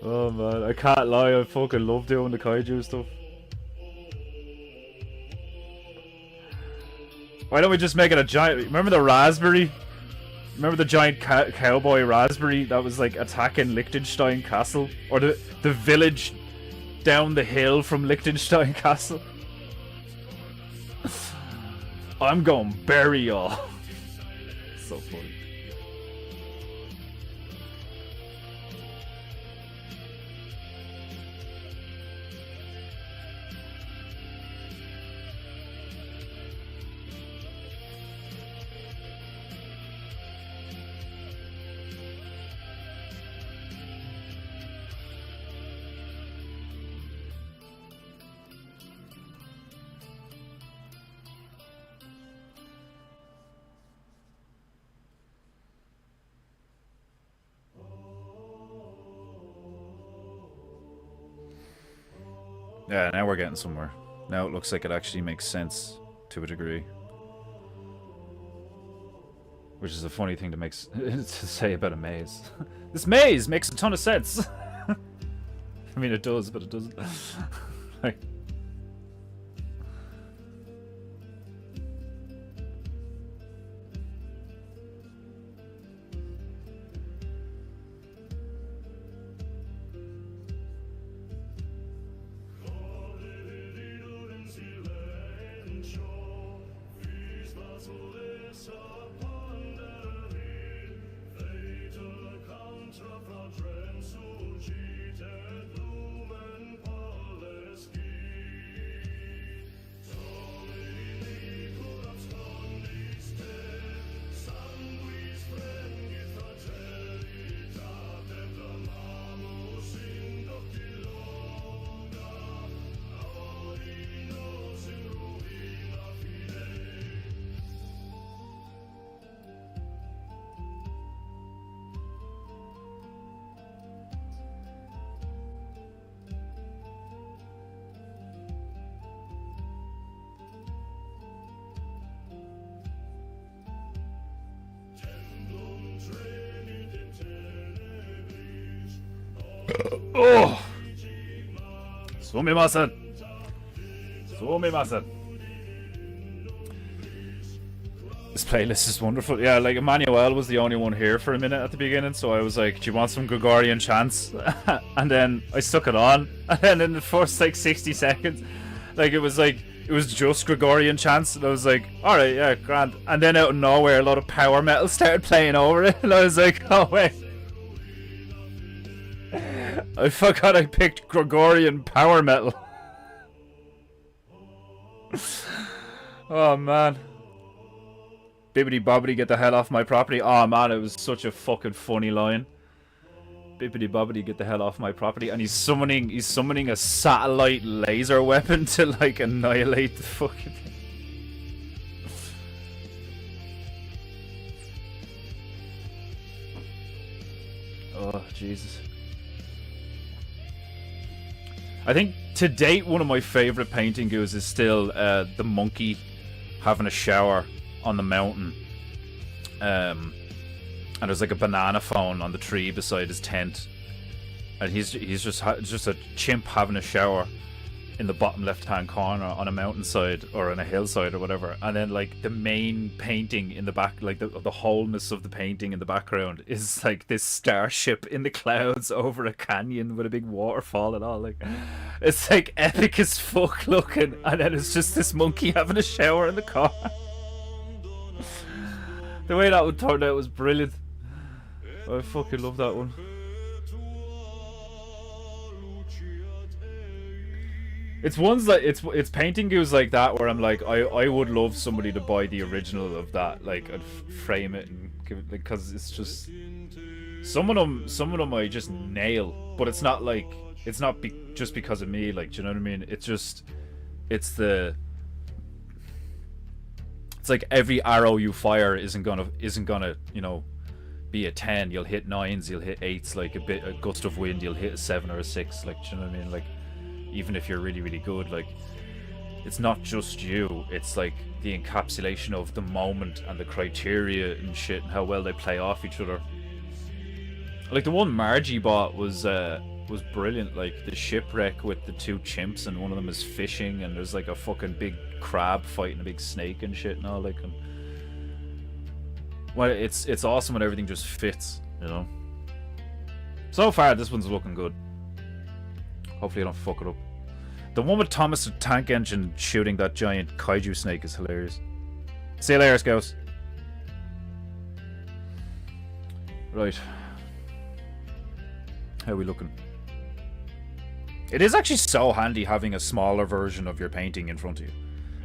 Oh man, I can't lie, I fucking love doing the kaiju stuff. Why don't we just make it a giant... Remember the raspberry? Remember the giant cowboy raspberry that was like attacking Liechtenstein Castle? Or the village down the hill from Liechtenstein Castle? I'm going bury y'all. So funny. Yeah, now we're getting somewhere. Now it looks like it actually makes sense to a degree. Which is a funny thing to say about a maze. This maze makes a ton of sense. I mean, it does, but it doesn't. Like... Oh! Sumimasen! Sumimasen! This playlist is wonderful. Yeah, like Emmanuel was the only one here for a minute at the beginning, so I was like, do you want some Gregorian chants? And then I stuck it on, and then in the first like 60 seconds, like it was just Gregorian chants, and I was like, alright, yeah, grand. And then out of nowhere, a lot of power metal started playing over it, and I was like, oh wait. I forgot I picked Gregorian power metal. Oh man. Bibbidi bobbidi, get the hell off my property. Oh man, it was such a fucking funny line. Bibbidi bobbidi, get the hell off my property. And he's summoning a satellite laser weapon to like annihilate the fucking thing. Oh Jesus. I think to date one of my favourite painting goos is still the monkey having a shower on the mountain, and there's like a banana phone on the tree beside his tent, and he's just a chimp having a shower in the bottom left hand corner on a mountainside or on a hillside or whatever. And then like the main painting in the back, like the wholeness of the painting in the background is like this starship in the clouds over a canyon with a big waterfall and all. Like it's like epic as fuck looking, and then it's just this monkey having a shower in the car. The way that one turned out was brilliant. I fucking love that one. It's ones like it's painting goos like that where I'm like, I would love somebody to buy the original of that. Like I'd frame it and give it, because it's just some of them I just nail, but it's not like just because of me. Like, do you know what I mean? It's like every arrow you fire isn't gonna you know be a 10. You'll hit 9s, you'll hit 8s, like a gust of wind, you'll hit a 7 or a 6. Like, do you know what I mean? Like, even if you're really really good, like it's not just you, it's like the encapsulation of the moment and the criteria and shit and how well they play off each other. Like the one Margie bought was brilliant. Like the shipwreck with the two chimps and one of them is fishing and there's like a fucking big crab fighting a big snake and shit and all. Like, and well, it's awesome when everything just fits, you know. So far this one's looking good. Hopefully I don't fuck it up. The one with Thomas the Tank Engine shooting that giant kaiju snake is hilarious. See you later, Scouts. Right. How are we looking? It is actually so handy having a smaller version of your painting in front of you.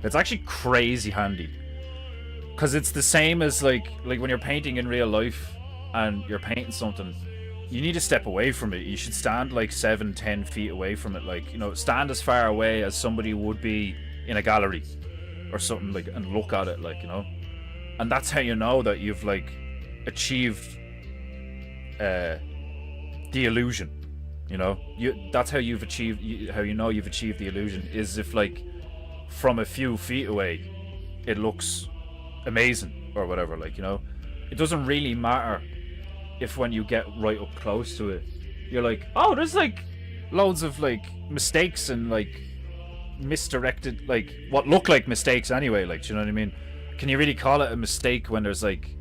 It's actually crazy handy. Because it's the same as like when you're painting in real life and you're painting something, you need to step away from it. You should stand like 7-10 feet away from it. Like, you know, stand as far away as somebody would be in a gallery or something, like, and look at it, like, you know. And that's how you know that you've like achieved the illusion, you know. That's how you've achieved, how you know you've achieved the illusion is if like from a few feet away it looks amazing or whatever, like, you know. It doesn't really matter if when you get right up close to it you're like, oh, there's like loads of like mistakes and like misdirected, like what look like mistakes anyway, like, do you know what I mean? Can you really call it a mistake when there's like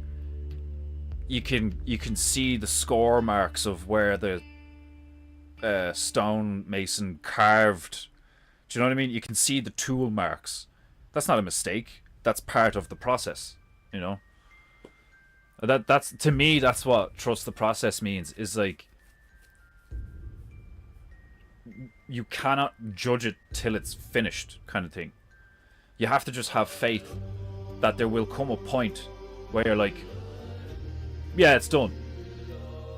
you can see the score marks of where the stonemason carved, do you know what I mean? You can see the tool marks. That's not a mistake, that's part of the process, you know. That's to me, that's what trust the process means, is like you cannot judge it till it's finished, kind of thing. You have to just have faith that there will come a point where you're like, yeah, it's done.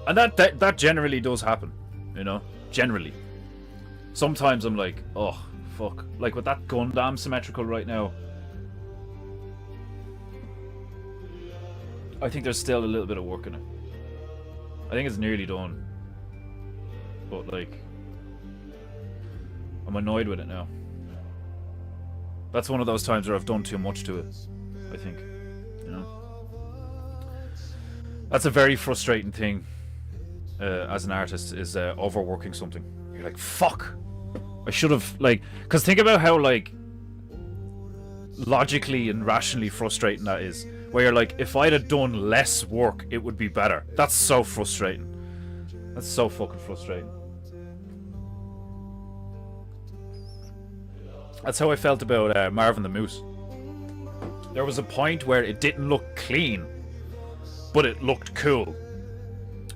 And that generally does happen, you know, generally. Sometimes I'm like, oh fuck, like with that Gundam symmetrical right now, I think there's still a little bit of work in it. I think it's nearly done. But like, I'm annoyed with it now. That's one of those times where I've done too much to it, I think. You know? That's a very frustrating thing. as an artist is overworking something. You're like, fuck, I should have, like, because think about how, like, logically and rationally frustrating that is, where you're like, if I'd have done less work it would be better. That's so frustrating. That's so fucking frustrating. That's how I felt about Marvin the Moose. There was a point where it didn't look clean, but it looked cool.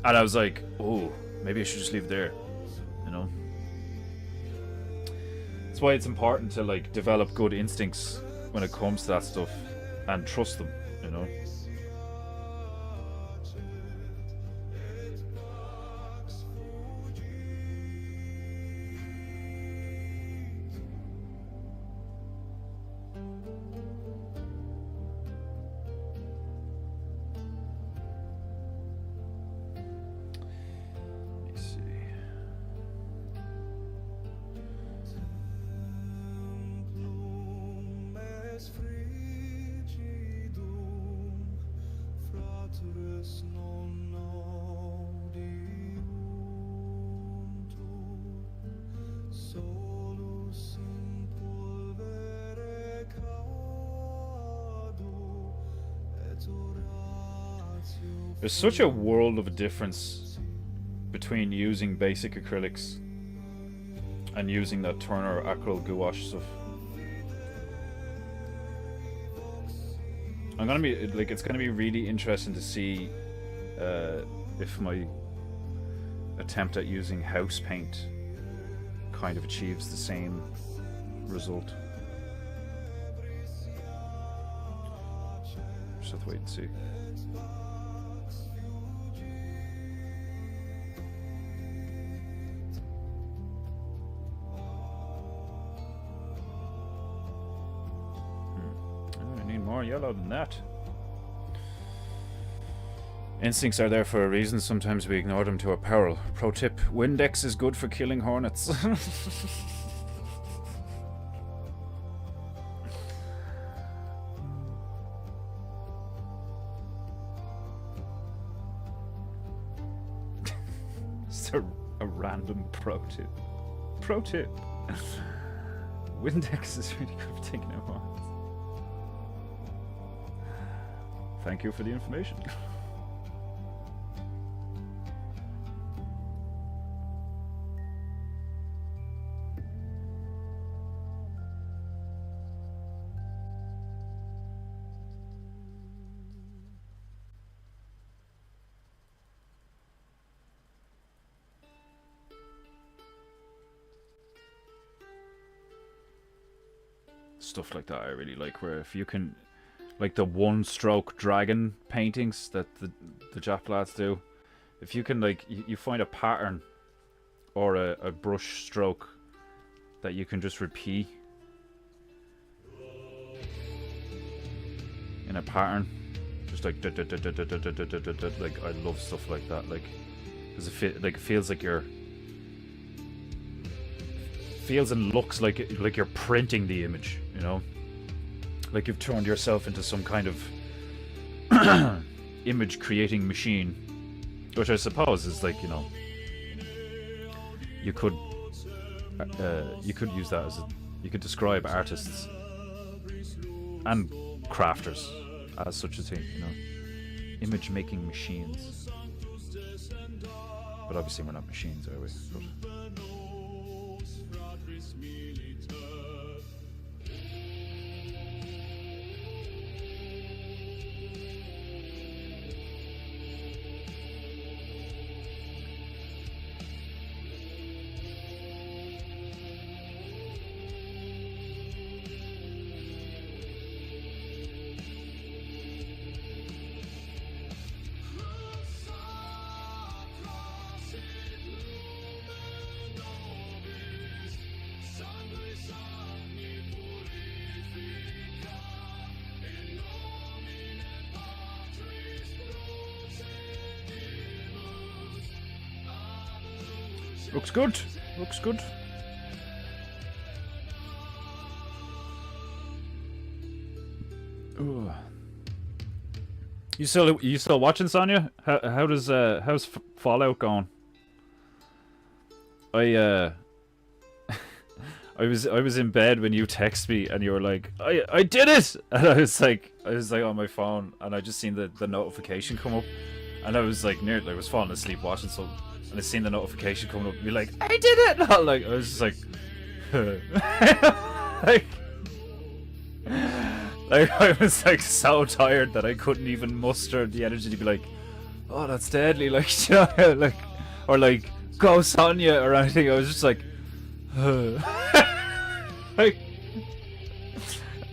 And I was like, oh, maybe I should just leave it there, you know? That's why it's important to, like, develop good instincts when it comes to that stuff and trust them, you know? There's such a world of a difference between using basic acrylics and using that Turner acryl gouache stuff. I'm gonna be like, it's gonna be really interesting to see if my attempt at using house paint kind of achieves the same result. Just have to wait and see. More yellow than that. Instincts are there for a reason. Sometimes we ignore them to our peril. Pro tip: Windex is good for killing hornets. Just a random pro tip. Pro tip: Windex is really good for taking out hornets. Thank you for the information. Stuff like that I really like, where if you can, like the one-stroke dragon paintings that the Jap lads do. If you can, like, you find a pattern or a brush stroke that you can just repeat in a pattern, just like like, I love stuff like that, like, because it feels like you're, feels and looks like you're printing the image, you know. Like you've turned yourself into some kind of image creating machine, which I suppose is like, you know, you could use that as you could describe artists and crafters as such a thing, you know, image making machines. But obviously we're not machines, are we? But looks good. Looks good. Ooh. You still watching, Sonya? How's Fallout going? I I was in bed when you text me and you were like, I did it, and I was like on my phone and I just seen the notification come up, and I was like I was falling asleep watching so, and I seen the notification coming up and be like, I did it. Not like I was just like, like. Like, I was like so tired that I couldn't even muster the energy to be like, oh, that's deadly, like, you know, like, or like, go Sonya or anything. I was just like, like,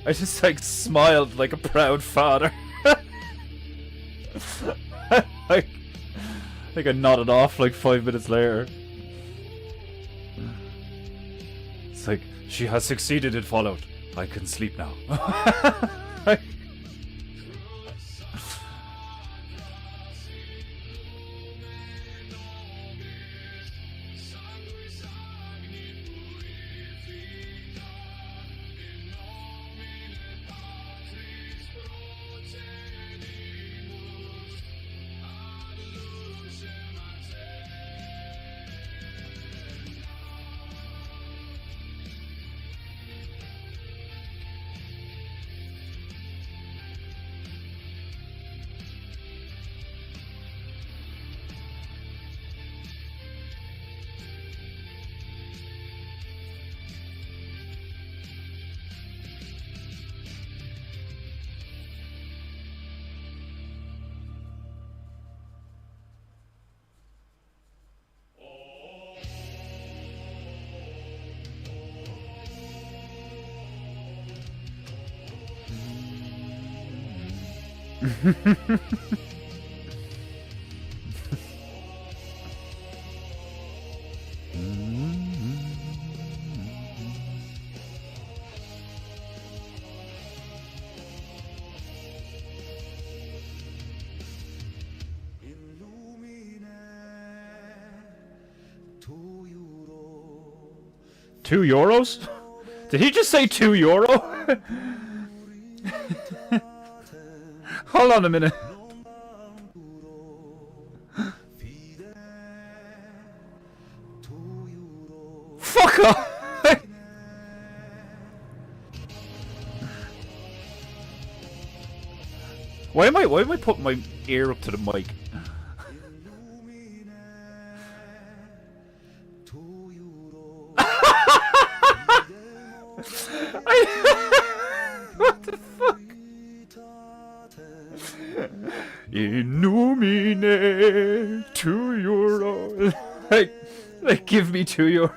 I just like smiled like a proud father. like, I nodded off like 5 minutes later. It's like, she has succeeded in Fallout. I can sleep now. €2? Did he just say €2? Hold on a minute. Fuck off! Why am I putting my ear up to the mic? What the fuck? Illumine €2. Like, give me €2.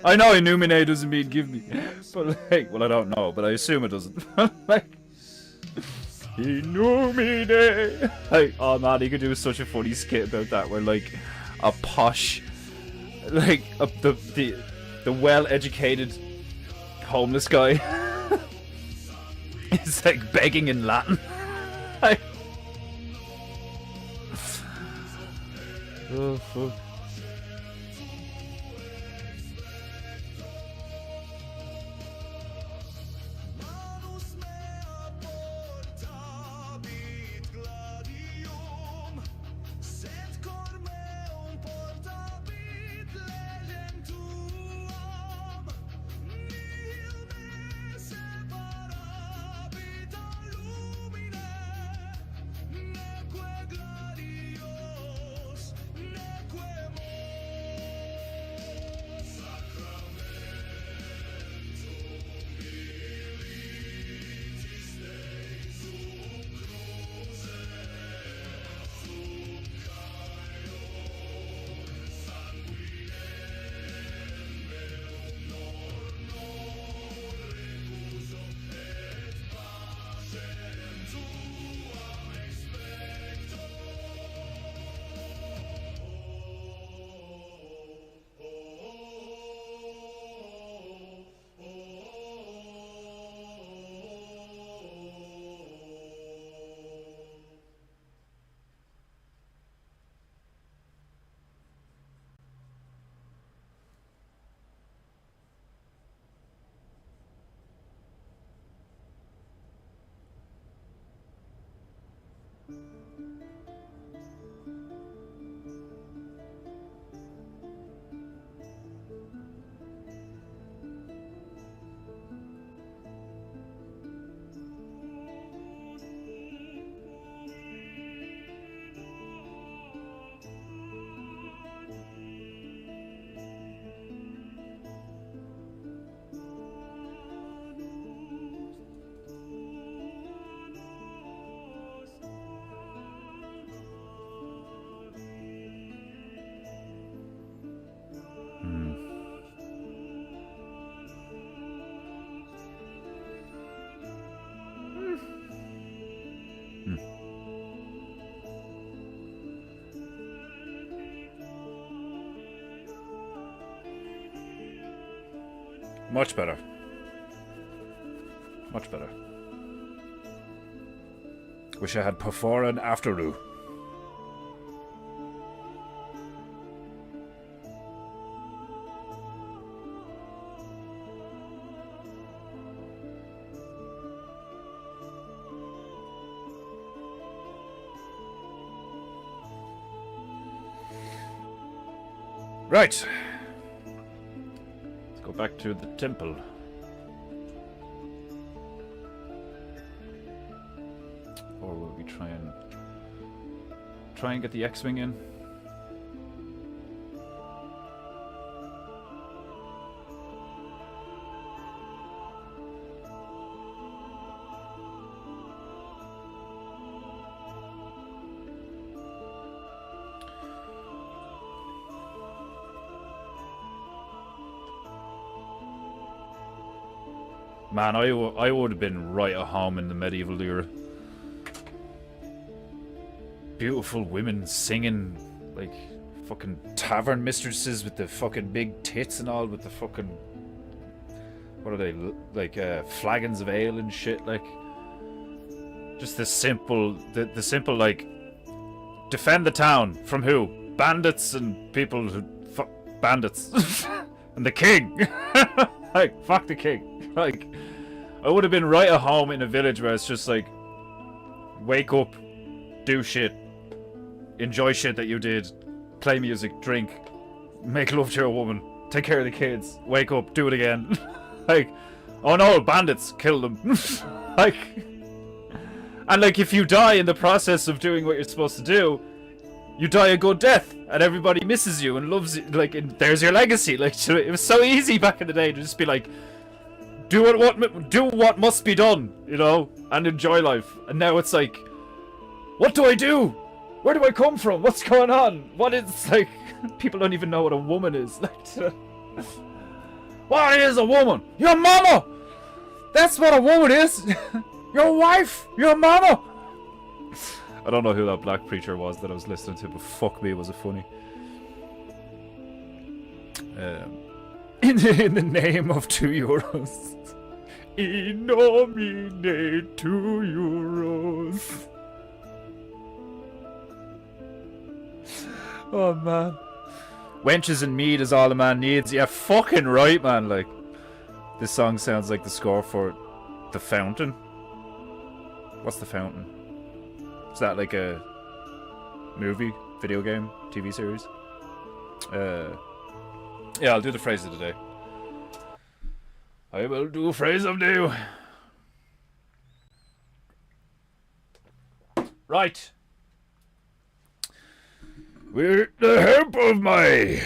I know Illumine doesn't mean give me, but like, well, I don't know, but I assume it doesn't. Like, Illumine. Like, oh man, he could do such a funny skit about that, where like a posh, like the well-educated homeless guy is like begging in Latin. Like, oh fuck. Much better. Much better. Wish I had before and after. Right. Let's go back to the temple. Or will we try and get the Xwing in? Man, I would have been right at home in the medieval era. Beautiful women singing like fucking tavern mistresses with the fucking big tits and all, with the fucking, what are they, like flagons of ale and shit, like just the simple like, defend the town from who? Bandits and people who bandits and the king. Like, fuck the king. Like, I would have been right at home in a village where it's just like, wake up, do shit, enjoy shit that you did, play music, drink, make love to a woman, take care of the kids, wake up, do it again. Like, oh no, bandits, kill them. Like, and like, if you die in the process of doing what you're supposed to do, you die a good death, and everybody misses you and loves you. Like, and there's your legacy. Like, it was so easy back in the day to just be like, do what must be done, you know, and enjoy life. And now it's like, what do I do? Where do I come from? What's going on? What is, like, people don't even know what a woman is. Like, what is a woman? Your mama! That's what a woman is! Your wife! Your mama! I don't know who that black preacher was that I was listening to, but fuck me, was it funny. In the name of €2. In nomine €2. Oh man. Wenches and mead is all a man needs. Yeah, fucking right, man. Like, this song sounds like the score for The Fountain. What's The Fountain? Is that like a movie, video game, TV series? Yeah, I'll do the phrase of the day. I will do a phrase of the day. Right. With the help of my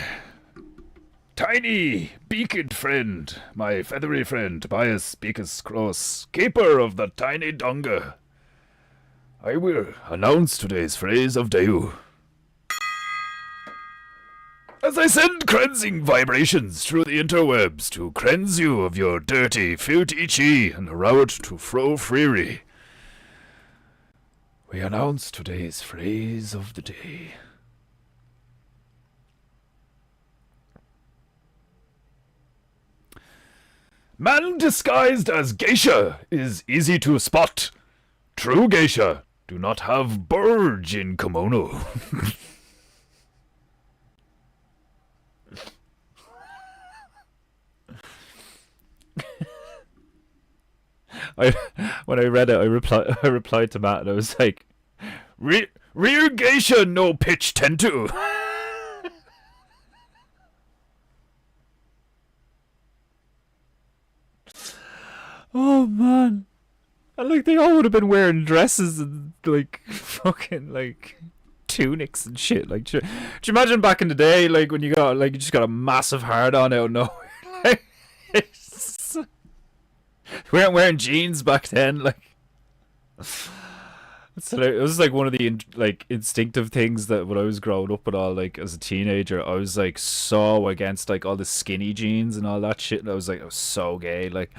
tiny beaked friend, my feathery friend, Tobias Beakus Cross, keeper of the tiny donga, I will announce today's phrase of Deu. As I send cleansing vibrations through the interwebs to cleanse you of your dirty, filthy chi and allow it to flow freely, we announce today's phrase of the day. Man disguised as geisha is easy to spot. True geisha do not have burge in kimono. When I read it, I replied to Matt, and I was like, "Rear geisha no pitch tentu." Oh man, and like they all would have been wearing dresses and like fucking like tunics and shit. Like, do you imagine back in the day, like when you got like you just got a massive hard on out of nowhere? Like, we weren't wearing jeans back then. Like, so it was like one of the like instinctive things that when I was growing up and all, like as a teenager, I was like so against like all the skinny jeans and all that shit. And I was so gay, like.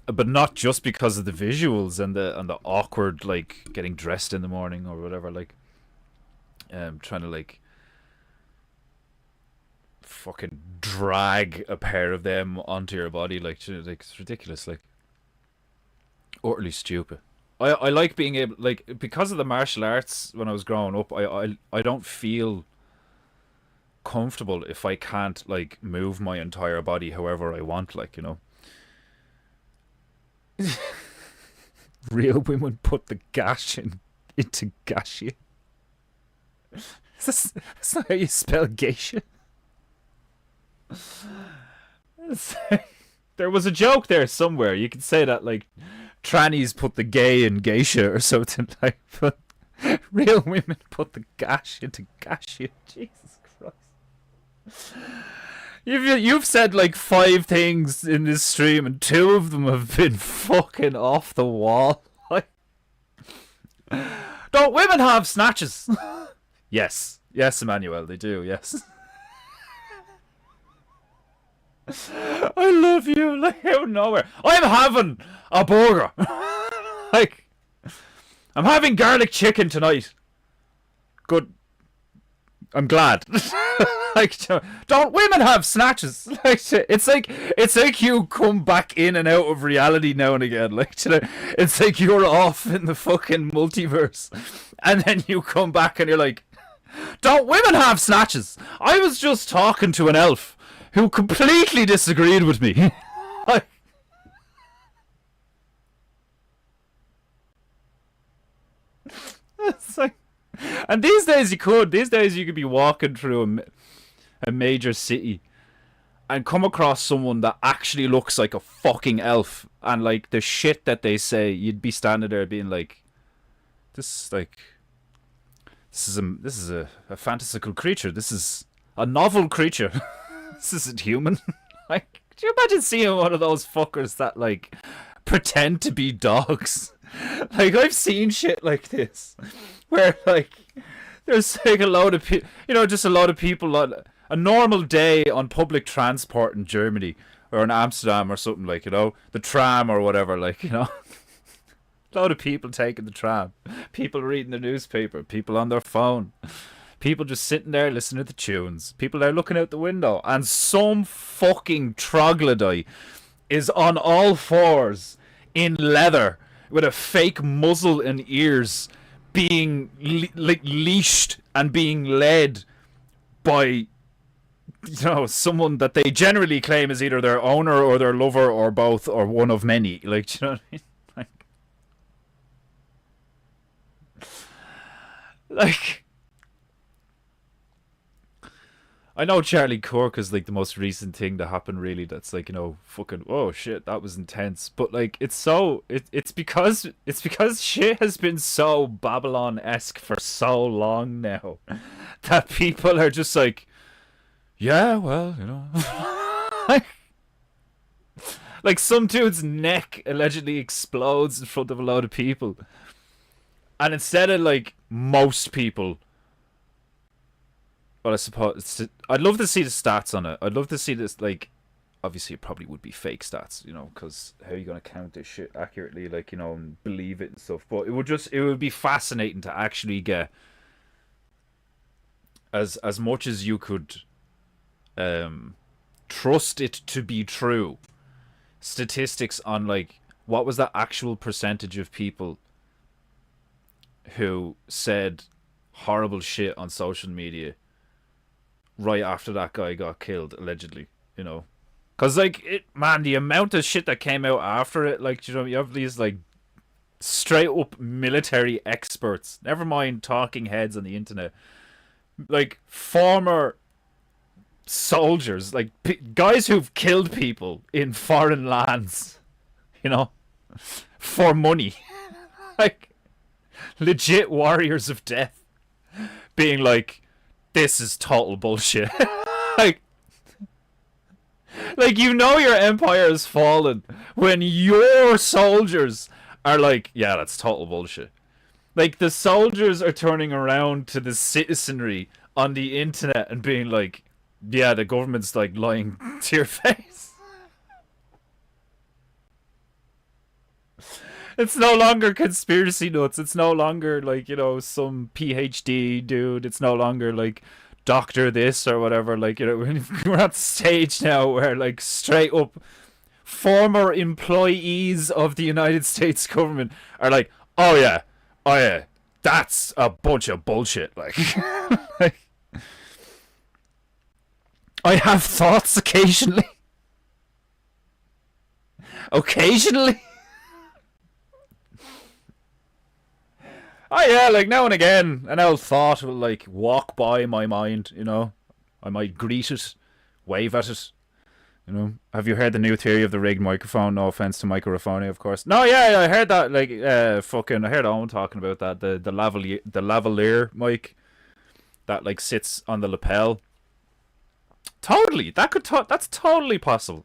But not just because of the visuals and the awkward like getting dressed in the morning or whatever, like trying to like fucking drag a pair of them onto your body. Like, it's ridiculous. Like, utterly stupid. I like being able, like, because of the martial arts when I was growing up, I don't feel comfortable if I can't, like, move my entire body however I want, like, Real women put the gash into gashy. That's not how you spell geisha. There was a joke there somewhere. You could say that, like, trannies put the gay in geisha or something, like, but real women put the gash into gashy. Jesus Christ. You've said like 5 things in this stream, and 2 of them have been fucking off the wall. Don't women have snatches? Yes, Emmanuel, they do. Yes. I love you, like, out of nowhere. I'm having a burger. Like, I'm having garlic chicken tonight. Good. I'm glad. Like, don't women have snatches? Like, it's like you come back in and out of reality now and again. Like, it's like you're off in the fucking multiverse, and then you come back and you're like, don't women have snatches? I was just talking to an elf who completely disagreed with me. Like, it's like, and these days you could be walking through a major city and come across someone that actually looks like a fucking elf, and like the shit that they say, you'd be standing there being like, this is a fantastical creature. This is a novel creature. This isn't human. Like, do you imagine seeing one of those fuckers that, like, pretend to be dogs? Like, I've seen shit like this, where, like, there's like a load of just a lot of people on a normal day on public transport in Germany or in Amsterdam or something, like, the tram or whatever, like, a load of people taking the tram, people reading the newspaper, people on their phone, people just sitting there listening to the tunes, people there looking out the window, and some fucking troglodyte is on all fours in leather with a fake muzzle and ears, being leashed and being led by someone that they generally claim is either their owner or their lover or both or one of many. Like, do you know what I mean? Like, I know Charlie Kirk is like the most recent thing that happened, really, that's like, fucking, oh shit, that was intense. But like, it's because shit has been so Babylon-esque for so long now that people are just like, yeah, well, like some dude's neck allegedly explodes in front of a load of people, and instead of like most people, well, I suppose I'd love to see the stats on it. I'd love to see this, like, obviously it probably would be fake stats, because how are you going to count this shit accurately, like, and believe it and stuff. But it would be fascinating to actually get as much as you could trust it to be true statistics on, like, what was the actual percentage of people who said horrible shit on social media right after that guy got killed, allegedly, because, like, the amount of shit that came out after it, like, you have these, like, straight up military experts, never mind talking heads on the internet, like, former soldiers, like, guys who've killed people in foreign lands, for money, like, legit warriors of death, being like, this is total bullshit. like your empire has fallen when your soldiers are like, yeah, that's total bullshit. Like, the soldiers are turning around to the citizenry on the internet and being like, yeah, the government's, like, lying to your face. It's no longer conspiracy nuts. It's no longer, like, some PhD dude. It's no longer, like, doctor this or whatever. Like, we're at the stage now where, like, straight up former employees of the United States government are like, oh yeah, that's a bunch of bullshit. Like, like I have thoughts occasionally. Occasionally. Oh yeah, like now and again, an old thought will like walk by my mind. I might greet it, wave at it. Have you heard the new theory of the rigged microphone? No offense to microphony, of course. No, yeah, I heard that. Like, I heard Owen talking about that. The lavalier mic that like sits on the lapel. Totally, that's totally possible.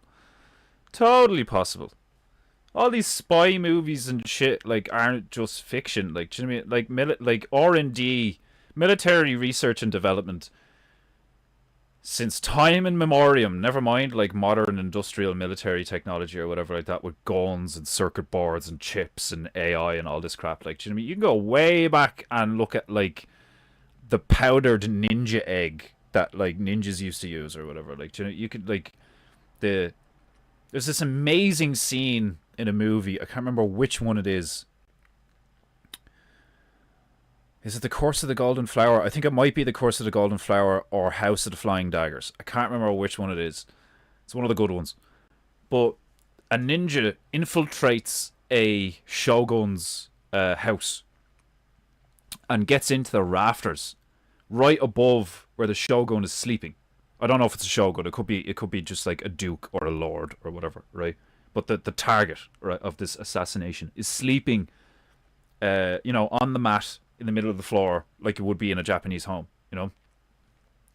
Totally possible. All these spy movies and shit like aren't just fiction. Like, do you know what I mean? Like R&D, military research and development, since time immemorial. Never mind like modern industrial military technology or whatever like that with guns and circuit boards and chips and AI and all this crap. Like, do you know what I mean? You can go way back and look at like the powdered ninja egg that like ninjas used to use or whatever. Like, do you know, you could like there's this amazing scene in a movie. I can't remember which one it is. Is it The Curse of the Golden Flower? I think it might be The Curse of the Golden Flower or House of the Flying Daggers. I can't remember which one it is. It's one of the good ones. But a ninja infiltrates a shogun's house and gets into the rafters right above where the shogun is sleeping. I don't know if it's a shogun. It could be just like a duke or a lord or whatever, right? But the target, right, of this assassination is sleeping, on the mat in the middle of the floor like it would be in a Japanese home, And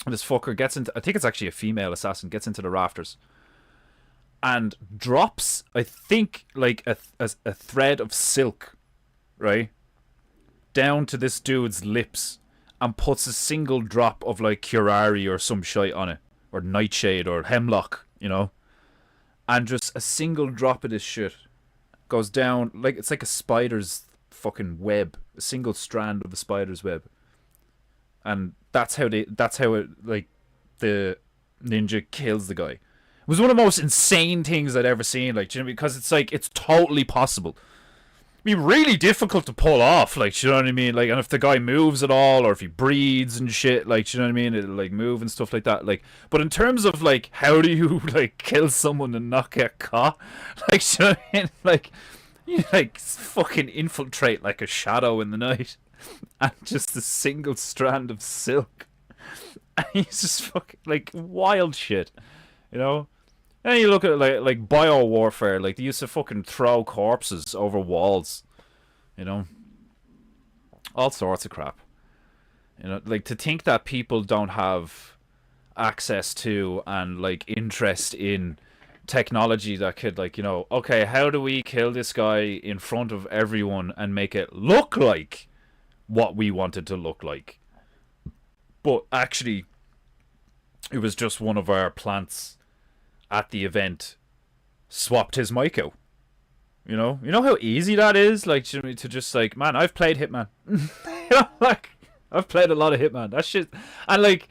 this fucker gets into, I think it's actually a female assassin, gets into the rafters and drops, I think, like a thread of silk, right, down to this dude's lips and puts a single drop of like curare or some shite on it, or nightshade or hemlock, and just a single drop of this shit goes down like it's like a spider's fucking web, a single strand of a spider's web, and that's how it like the ninja kills the guy. It was one of the most insane things I'd ever seen, like, because it's like it's totally possible. Be really difficult to pull off, like, you know what I mean? Like, and if the guy moves at all, or if he breathes and shit, like, you know what I mean? It'll like move and stuff like that. Like, but in terms of like, how do you like kill someone and not get caught? Like, you know what I mean? Like, you like fucking infiltrate like a shadow in the night, and just a single strand of silk, and he's just fucking like wild shit, And you look at like bio warfare, like they used to fucking throw corpses over walls, all sorts of crap. Like to think that people don't have access to and like interest in technology that could like, okay, how do we kill this guy in front of everyone and make it look like what we wanted to look like, but actually it was just one of our plants at the event swapped his mic out. You know how easy that is, like, to just like, man, I've played Hitman. Like, I've played a lot of Hitman. That shit, and like,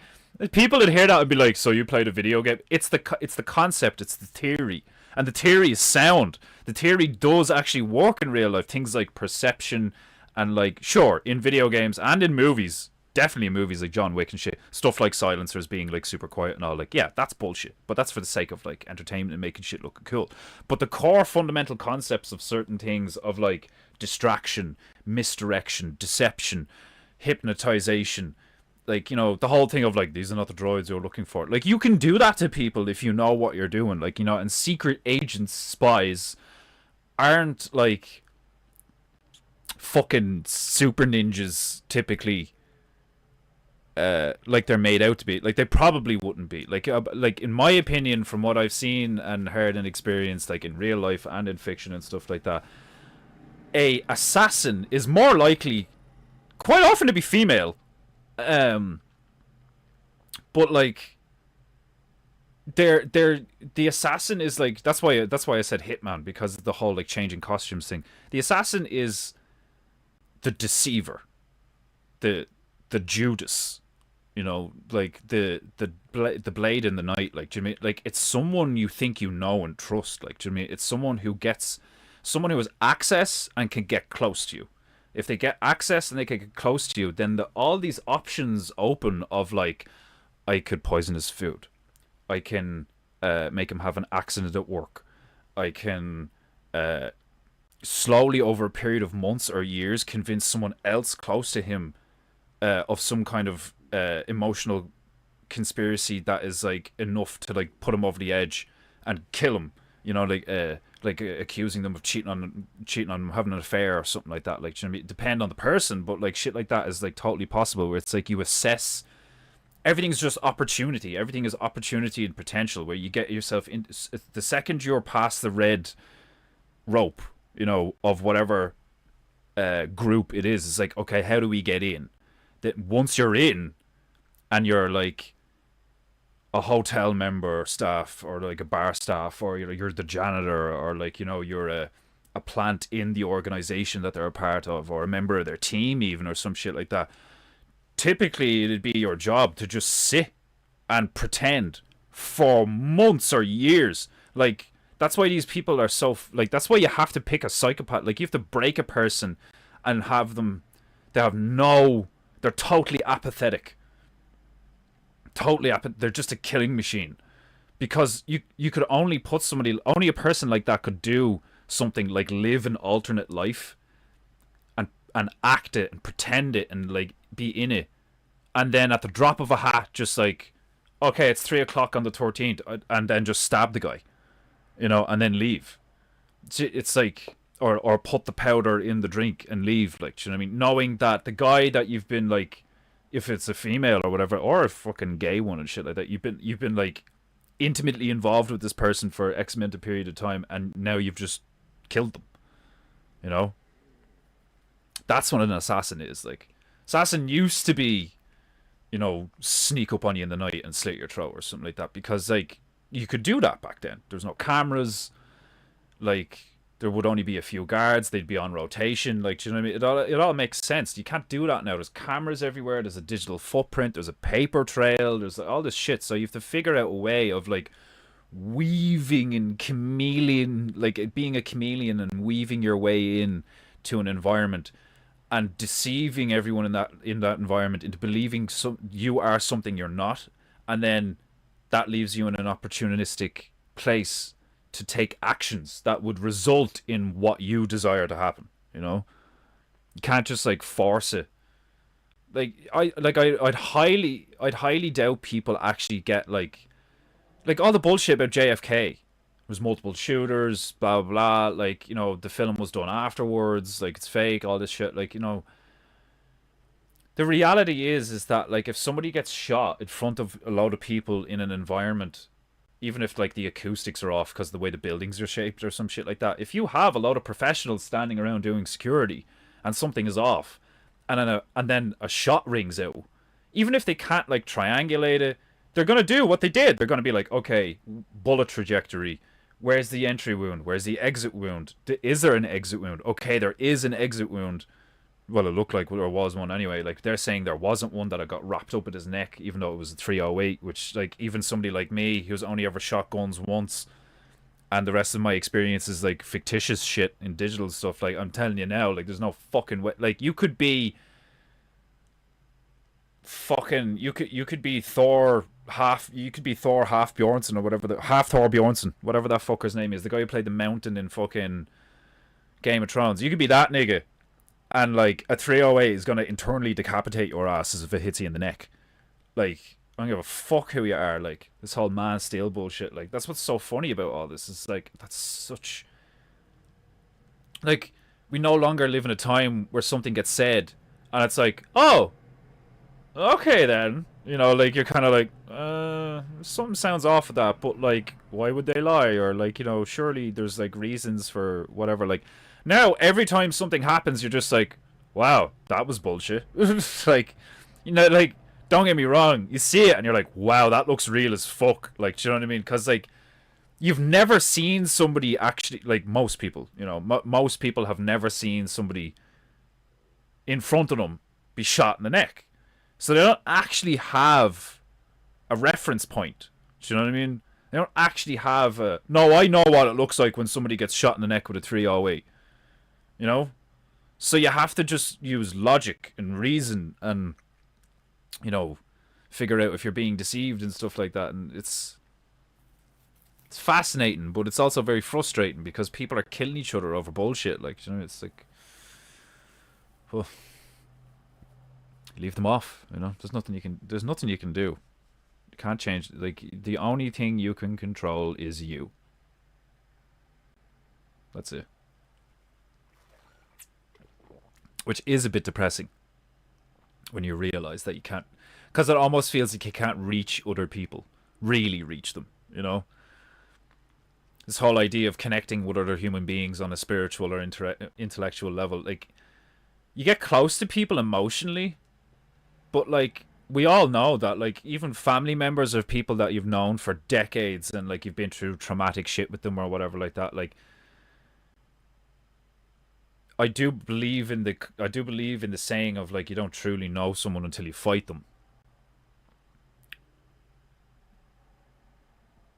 people that hear that would be like, so you played a video game? It's the concept, it's the theory, and the theory is sound. The theory does actually work in real life. Things like perception, and like, sure, in video games and in movies. Definitely in movies like John Wick and shit, stuff like silencers being like super quiet and all, like, yeah, that's bullshit, but that's for the sake of like entertainment and making shit look cool. But the core fundamental concepts of certain things, of like distraction, misdirection, deception, hypnotization, like, the whole thing of like, these are not the droids you're looking for, like, you can do that to people if you know what you're doing, like, and secret agents, spies aren't like fucking super ninjas typically, like they're made out to be. Like, they probably wouldn't be. Like in my opinion, from what I've seen and heard and experienced, like in real life and in fiction and stuff like that, a assassin is more likely, quite often, to be female. But like, the assassin is like, that's why I said Hitman, because of the whole like changing costumes thing. The assassin is the deceiver, the Judas. You know, like the blade in the night. Like, do you know what I mean? Like, it's someone you think you know and trust. Like, do you know what I mean? It's someone who has access and can get close to you. If they get access and they can get close to you, then all these options open of like, I could poison his food. I can make him have an accident at work. I can slowly, over a period of months or years, convince someone else close to him of some kind of emotional conspiracy that is like enough to like put him over the edge and kill him. You know, like accusing them of cheating on having an affair or something like that. Like, you know what I mean? Depend on the person, but like shit like that is like totally possible. Where it's like you assess everything's just opportunity. Everything is opportunity and potential. Where you get yourself in the second you're past the red rope, you know, of whatever group it is. It's like, okay, how do we get in? That once you're in, and you're like a hotel member staff or like a bar staff or you're the janitor or like, you know, you're a plant in the organization that they're a part of or a member of their team even or some shit like that. Typically it'd be your job to just sit and pretend for months or years. Like, that's why these people are so like, that's why you have to pick a psychopath. Like, you have to break a person and have them, they have no, they're totally apathetic. They're just a killing machine, because you could only put only a person like that could do something like live an alternate life and act it and pretend it and like be in it, and then at the drop of a hat just like, okay, it's 3 o'clock on the 13th, and then just stab the guy, you know, and then leave. It's like, or put the powder in the drink and leave, like, you know what I mean, knowing that the guy that you've been like, if it's a female or whatever, or a fucking gay one and shit like that, you've been like intimately involved with this person for X amount of period of time, and now you've just killed them. You know, that's what an assassin is. Like, assassin used to be, you know, sneak up on you in the night and slit your throat or something like that, because like you could do that back then. There's no cameras, like. There would only be a few guards. They'd be on rotation. Like, do you know what I mean? It all makes sense. You can't do that now. There's cameras everywhere. There's a digital footprint. There's a paper trail. There's all this shit. So you have to figure out a way of like weaving and chameleon, like being a chameleon and weaving your way in to an environment and deceiving everyone in that environment into believing you are something you're not, and then that leaves you in an opportunistic place to take actions that would result in what you desire to happen. You know, you can't just like force it. I'd highly doubt people actually get like all the bullshit about JFK. There was multiple shooters, blah blah blah. Like, you know, the film was done afterwards. Like, it's fake. All this shit. Like, you know, the reality is that like if somebody gets shot in front of a load of people in an environment, even if like the acoustics are off because of the way the buildings are shaped or some shit like that, if you have a lot of professionals standing around doing security and something is off, and then a shot rings out, even if they can't like triangulate it, they're gonna do what they did. They're gonna be like, okay, bullet trajectory, where's the entry wound, where's the exit wound, is there an exit wound? Okay, there is an exit wound. Well, it looked like there was one anyway. Like, they're saying there wasn't one, that I got wrapped up at his neck, even though it was a 308, which, like, even somebody like me, who's only ever shot guns once, and the rest of my experience is, like, fictitious shit in digital stuff. Like, I'm telling you now, like, there's no fucking way. Like, you could be fucking, you could be Thor half Bjornsson or whatever, half Thor Bjornsson, whatever that fucker's name is, the guy who played the Mountain in fucking Game of Thrones. You could be that nigga, and like a 308 is gonna internally decapitate your ass as if it hits you in the neck. Like, I don't give a fuck who you are. Like, this whole Man of Steel bullshit. Like, that's what's so funny about all this. It's like, that's such, like, we no longer live in a time where something gets said and it's like, oh, okay then. You know, like, you're kind of like, something sounds off with that, but like, why would they lie? Or like, you know, surely there's like reasons for whatever. Like, now, every time something happens, you're just like, wow, that was bullshit. Like, you know, like, don't get me wrong. You see it and you're like, wow, that looks real as fuck. Like, do you know what I mean? Because, like, you've never seen somebody actually, like, most people, you know, most people have never seen somebody in front of them be shot in the neck. So they don't actually have a reference point. Do you know what I mean? They don't actually have a... No, I know what it looks like when somebody gets shot in the neck with a 308. You know? So you have to just use logic and reason and, figure out if you're being deceived and stuff like that. And it's fascinating, but it's also very frustrating because people are killing each other over bullshit. Like, it's like... Well, leave them off, There's nothing you can do. You can't change. Like, the only thing you can control is you. That's it. Which is a bit depressing when you realize that you can't, because it almost feels like you can't reach other people, really reach them, This whole idea of connecting with other human beings on a spiritual or intellectual level, like, you get close to people emotionally, but, like, we all know that, like, even family members of people that you've known for decades and, like, you've been through traumatic shit with them or whatever like that, like, I do believe in the saying of, like, you don't truly know someone until you fight them.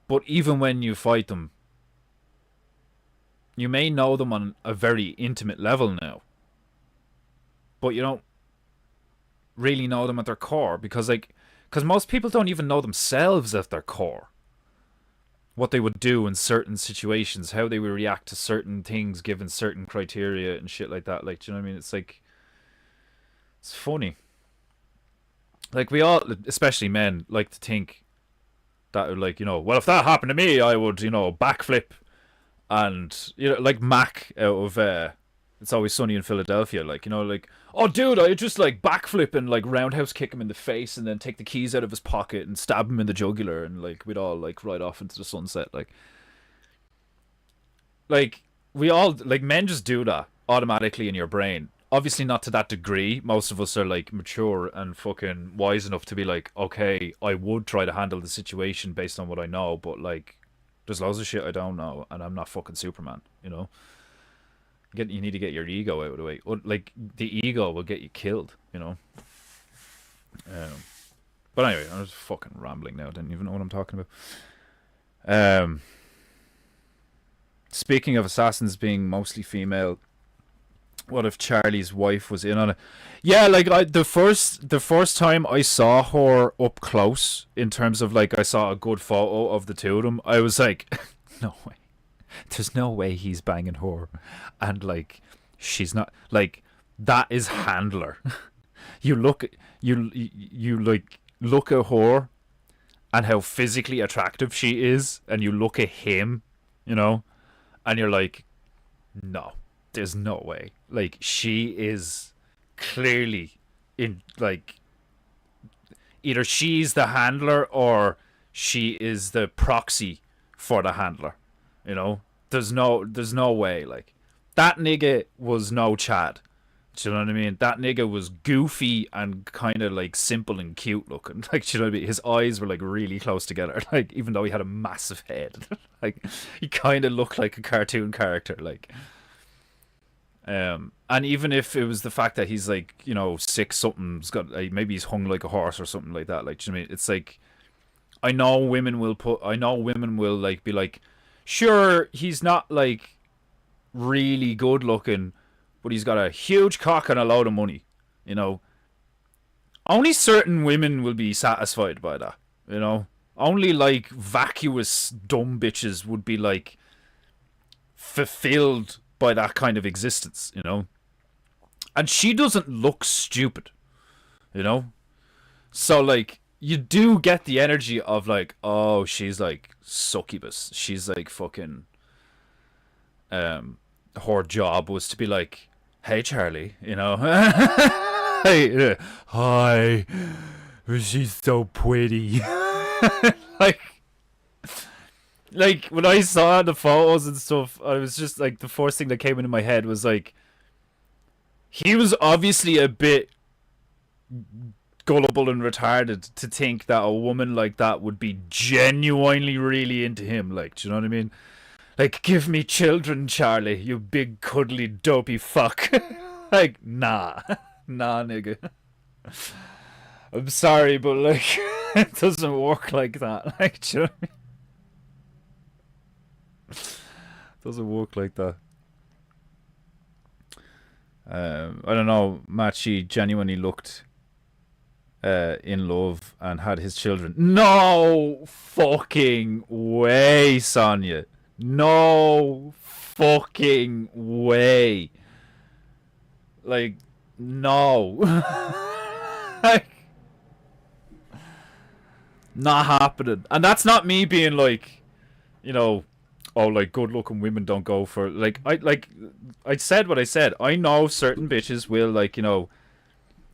But even when you fight them, you may know them on a very intimate level now, but you don't really know them at their core because most people don't even know themselves at their core. What they would do in certain situations, how they would react to certain things given certain criteria and shit like that. Like, do you know what I mean? It's like, it's funny. Like, we all, especially men, like to think that, like, well, if that happened to me, I would, backflip. And, like Mac out of It's Always Sunny in Philadelphia, like, like, oh, dude, I just, like, backflip and, like, roundhouse kick him in the face and then take the keys out of his pocket and stab him in the jugular and, like, we'd all, like, ride off into the sunset, like, we all, like, men just do that automatically in your brain. Obviously not to that degree. Most of us are, like, mature and fucking wise enough to be like, okay, I would try to handle the situation based on what I know, but, like, there's loads of shit I don't know, and I'm not fucking Superman, You need to get your ego out of the way. Like, the ego will get you killed, But anyway, I was fucking rambling now. I didn't even know what I'm talking about. Speaking of assassins being mostly female, what if Charlie's wife was in on it? Yeah, like, the first time I saw her up close, in terms of, like, I saw a good photo of the two of them, I was like, no way. There's no way he's banging her. And, like, she's not, like, that is Handler. You look at her and how physically attractive she is, and you look at him, and you're like, no, there's no way. Like, she is clearly in, like, either she's the handler or she is the proxy for the handler. There's no way. Like, that nigga was no Chad. Do you know what I mean? That nigga was goofy and kind of, like, simple and cute looking. Like, do you know what I mean? His eyes were, like, really close together. Like, even though he had a massive head, like, he kind of looked like a cartoon character. Like, and even if it was the fact that he's, like, sick, something's got, like, maybe he's hung like a horse or something like that. Like, do you know what I mean? It's like, I know women will, like, be like, sure, he's not, like, really good looking, but he's got a huge cock and a load of money. Only certain women will be satisfied by that. Only, like, vacuous dumb bitches would be, like, fulfilled by that kind of existence. And she doesn't look stupid. So, like, you do get the energy of, like, oh, she's, like, succubus. She's, like, fucking, her job was to be like, hey, Charlie, hey, hi, she's so pretty. like when I saw the photos and stuff, I was just like, the first thing that came into my head was, like, he was obviously a bit gullible and retarded to think that a woman like that would be genuinely really into him. Like, do you know what I mean? Like, give me children, Charlie, you big cuddly dopey fuck. Like, nah, nigga. I'm sorry, but like, it doesn't work like that. Like, do you know what I mean? It doesn't work like that. I don't know. Machi genuinely looked in love and had his children. No fucking way, Sonia. No fucking way. Like, no. Like, not happening. And that's not me being like, you know, oh, like, good looking women don't go for, like, I said what I said. I know certain bitches will, like, you know,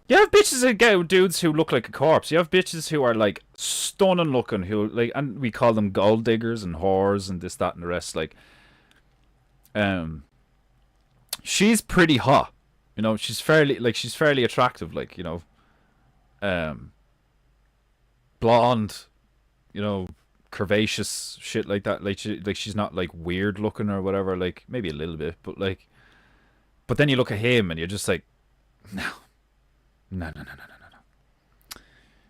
you have bitches that get dudes who look like a corpse. You have bitches who are like stunning looking, who like, and we call them gold diggers and whores and this, that, and the rest. Like, she's pretty hot. You know, she's fairly attractive. Like, you know, blonde, you know, curvaceous shit like that. Like, she's not like weird looking or whatever. Like, maybe a little bit, but like, but then you look at him and you're just like, no. No.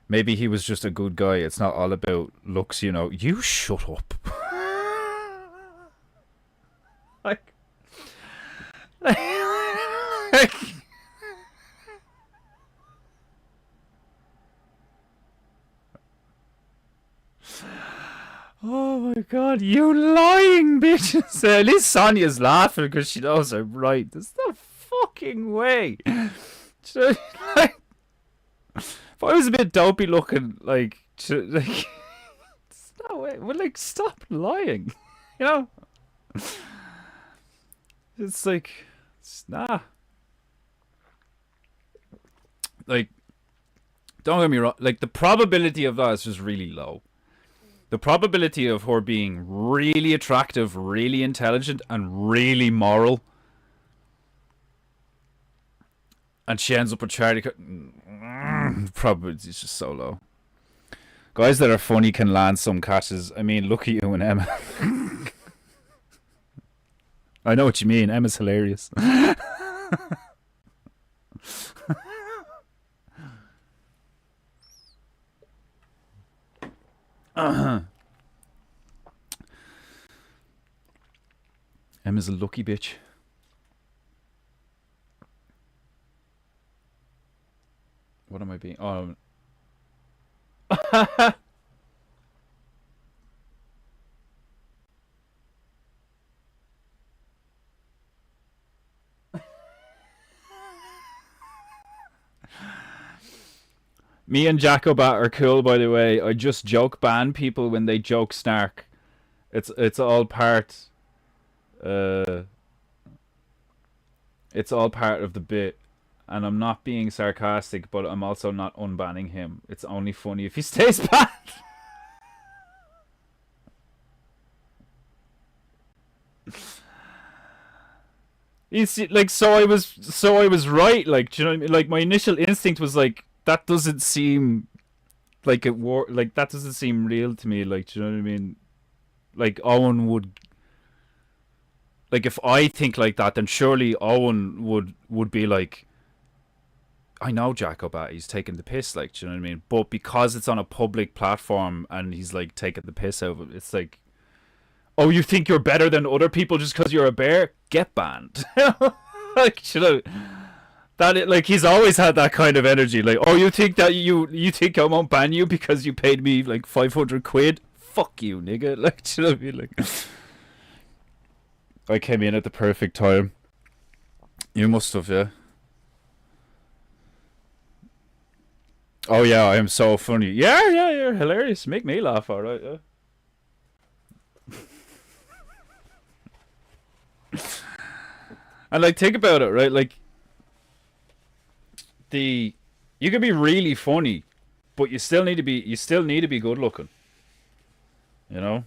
Maybe he was just a good guy. It's not all about looks, you know. You shut up. like, like, oh my god, you lying bitches. At least Sonia's laughing because she knows I'm right. There's no fucking way. Like, if I was a bit dopey looking, like, like, it's no way. Well, like, stop lying. You know? It's like, it's, nah. Like, don't get me wrong. Like, the probability of that is just really low. The probability of her being really attractive, really intelligent, and really moral, and she ends up with Charlie, probability is just so low. Guys that are funny can land some catches. I mean, look at you and Emma. I know what you mean. Emma's hilarious. Emma's a lucky bitch. What am I being? Oh. Me and Jacobat are cool, by the way. I just joke ban people when they joke snark. It's all part. It's all part of the bit, and I'm not being sarcastic, but I'm also not unbanning him. It's only funny if he stays banned. You see, like, so I was right. Like, do you know what I mean? Like, my initial instinct was like, that doesn't seem like like, that doesn't seem real to me. Like, do you know what I mean? Like, Owen would, like, if I think like that, then surely Owen would be like, I know Jacobat, he's taking the piss, like, do you know what I mean? But because it's on a public platform and he's like taking the piss out of it, it's like, oh, you think you're better than other people just because you're a bear? Get banned. Like, you know, like, he's always had that kind of energy. Like, oh, you think that you think I won't ban you because you paid me like 500 quid? Fuck you, nigga. Like, do you know what I mean? Like, I came in at the perfect time. You must have, yeah. Oh yeah, I am so funny. Yeah, you're hilarious. Make me laugh, alright, yeah. And like, think about it, right? Like, you can be really funny, but you still need to be good looking. You know?